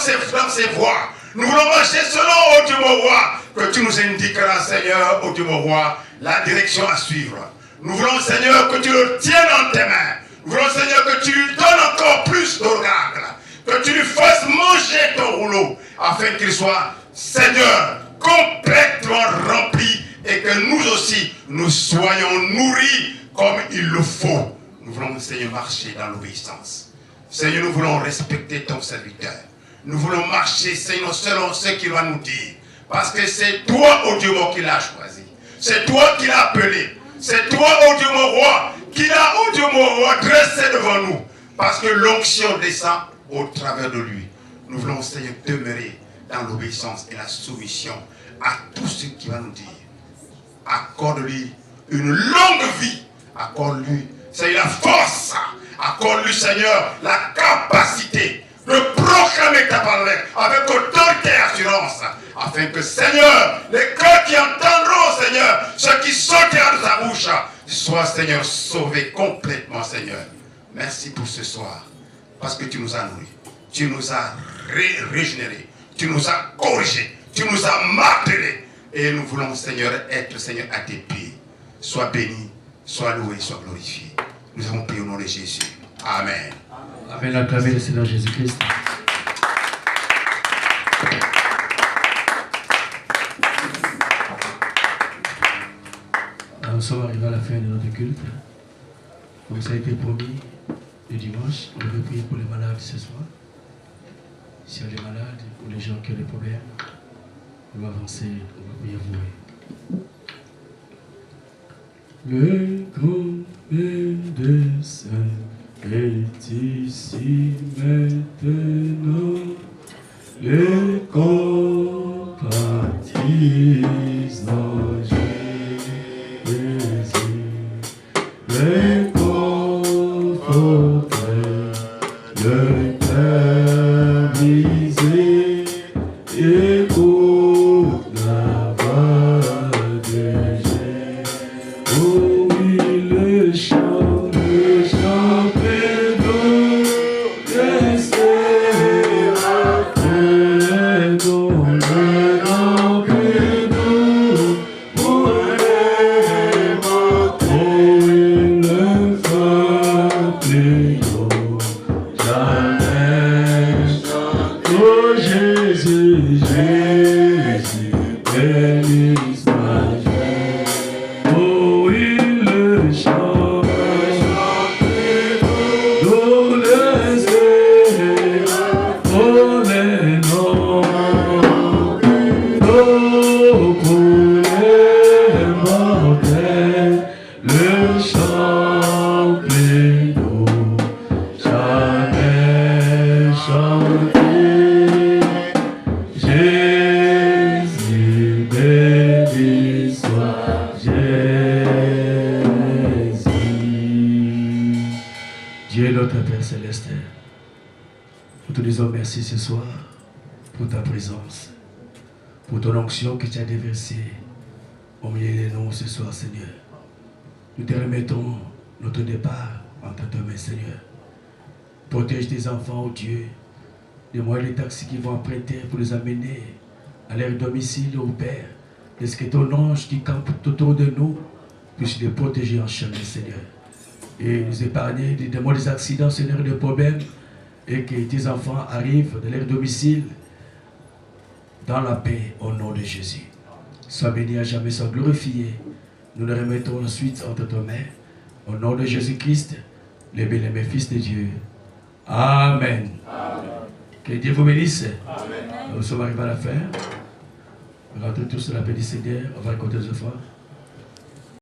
ses voies. Nous voulons marcher selon, oh Dieu, mon roi, que tu nous indiqueras, Seigneur, oh Dieu, mon roi, la direction à suivre. Nous voulons, Seigneur, que tu le tiennes dans tes mains. Nous voulons, Seigneur, que tu lui donnes encore plus d'oracles. Que tu lui fasses manger ton rouleau, afin qu'il soit, Seigneur, complètement rempli et que nous aussi, nous soyons nourris comme il le faut. Nous voulons, Seigneur, marcher dans l'obéissance. Seigneur, nous voulons respecter ton serviteur. Nous voulons marcher, Seigneur, selon ce qu'il va nous dire. Parce que c'est toi, oh Dieu mon, qui l'a choisi. C'est toi qui l'as appelé. C'est toi, oh Dieu mon roi, qui l'a, oh Dieu mon roi, dressé devant nous. Parce que l'onction descend au travers de lui. Nous voulons, Seigneur, demeurer dans l'obéissance et la soumission à tout ce qu'il va nous dire. Accorde-lui une longue vie. Accorde-lui, Seigneur, la force. Accorde-lui, Seigneur, la capacité de proclamer ta parole avec autorité et assurance. Afin que, Seigneur, les cœurs qui entendront, Seigneur, ce qui sortira de ta bouche, soient, Seigneur, sauvés complètement, Seigneur. Merci pour ce soir. Parce que tu nous as nourris. Tu nous as régénérés. Tu nous as corrigés. Tu nous as martelés. Et nous voulons, Seigneur, être, Seigneur, à tes pieds. Sois béni, sois loué, sois glorifié. Nous avons prié au nom de Jésus. Amen. Amen. Acclamez le Seigneur Jésus-Christ. fin de notre culte. Comme ça a été promis le dimanche, on devait prier pour les malades ce soir. S'il y a des malades ou les gens qui ont des problèmes, on va avancer, on va prier vous. Le grand médecin est ici maintenant. Les compatissants Jésus, les conforteurs, le Père brisé, écoute la voix de Jésus. Oh oui, le chant prénom, merci ce soir pour ta présence, pour ton onction que tu as déversée au milieu de nous ce soir, Seigneur. Nous te remettons notre départ entre tes mains, Seigneur. Protège tes enfants, oh Dieu, des moyens de taxis qui vont emprunter pour les amener à leur domicile, au Père. Est-ce que ton ange qui campe autour de nous puisse les protéger en chemin, Seigneur. Et nous épargner des démons, des accidents, Seigneur, des problèmes. Et que tes enfants arrivent de leur domicile dans la paix au nom de Jésus. Sois béni à jamais, sois glorifié. Nous le remettons ensuite entre tes mains. Au nom de Jésus-Christ, le bien-aimé Fils de Dieu. Amen. Amen. Que Dieu vous bénisse. Amen. Nous sommes arrivés à la fin. Rentrez tous dans la paix du Seigneur. On va raconter 2 fois.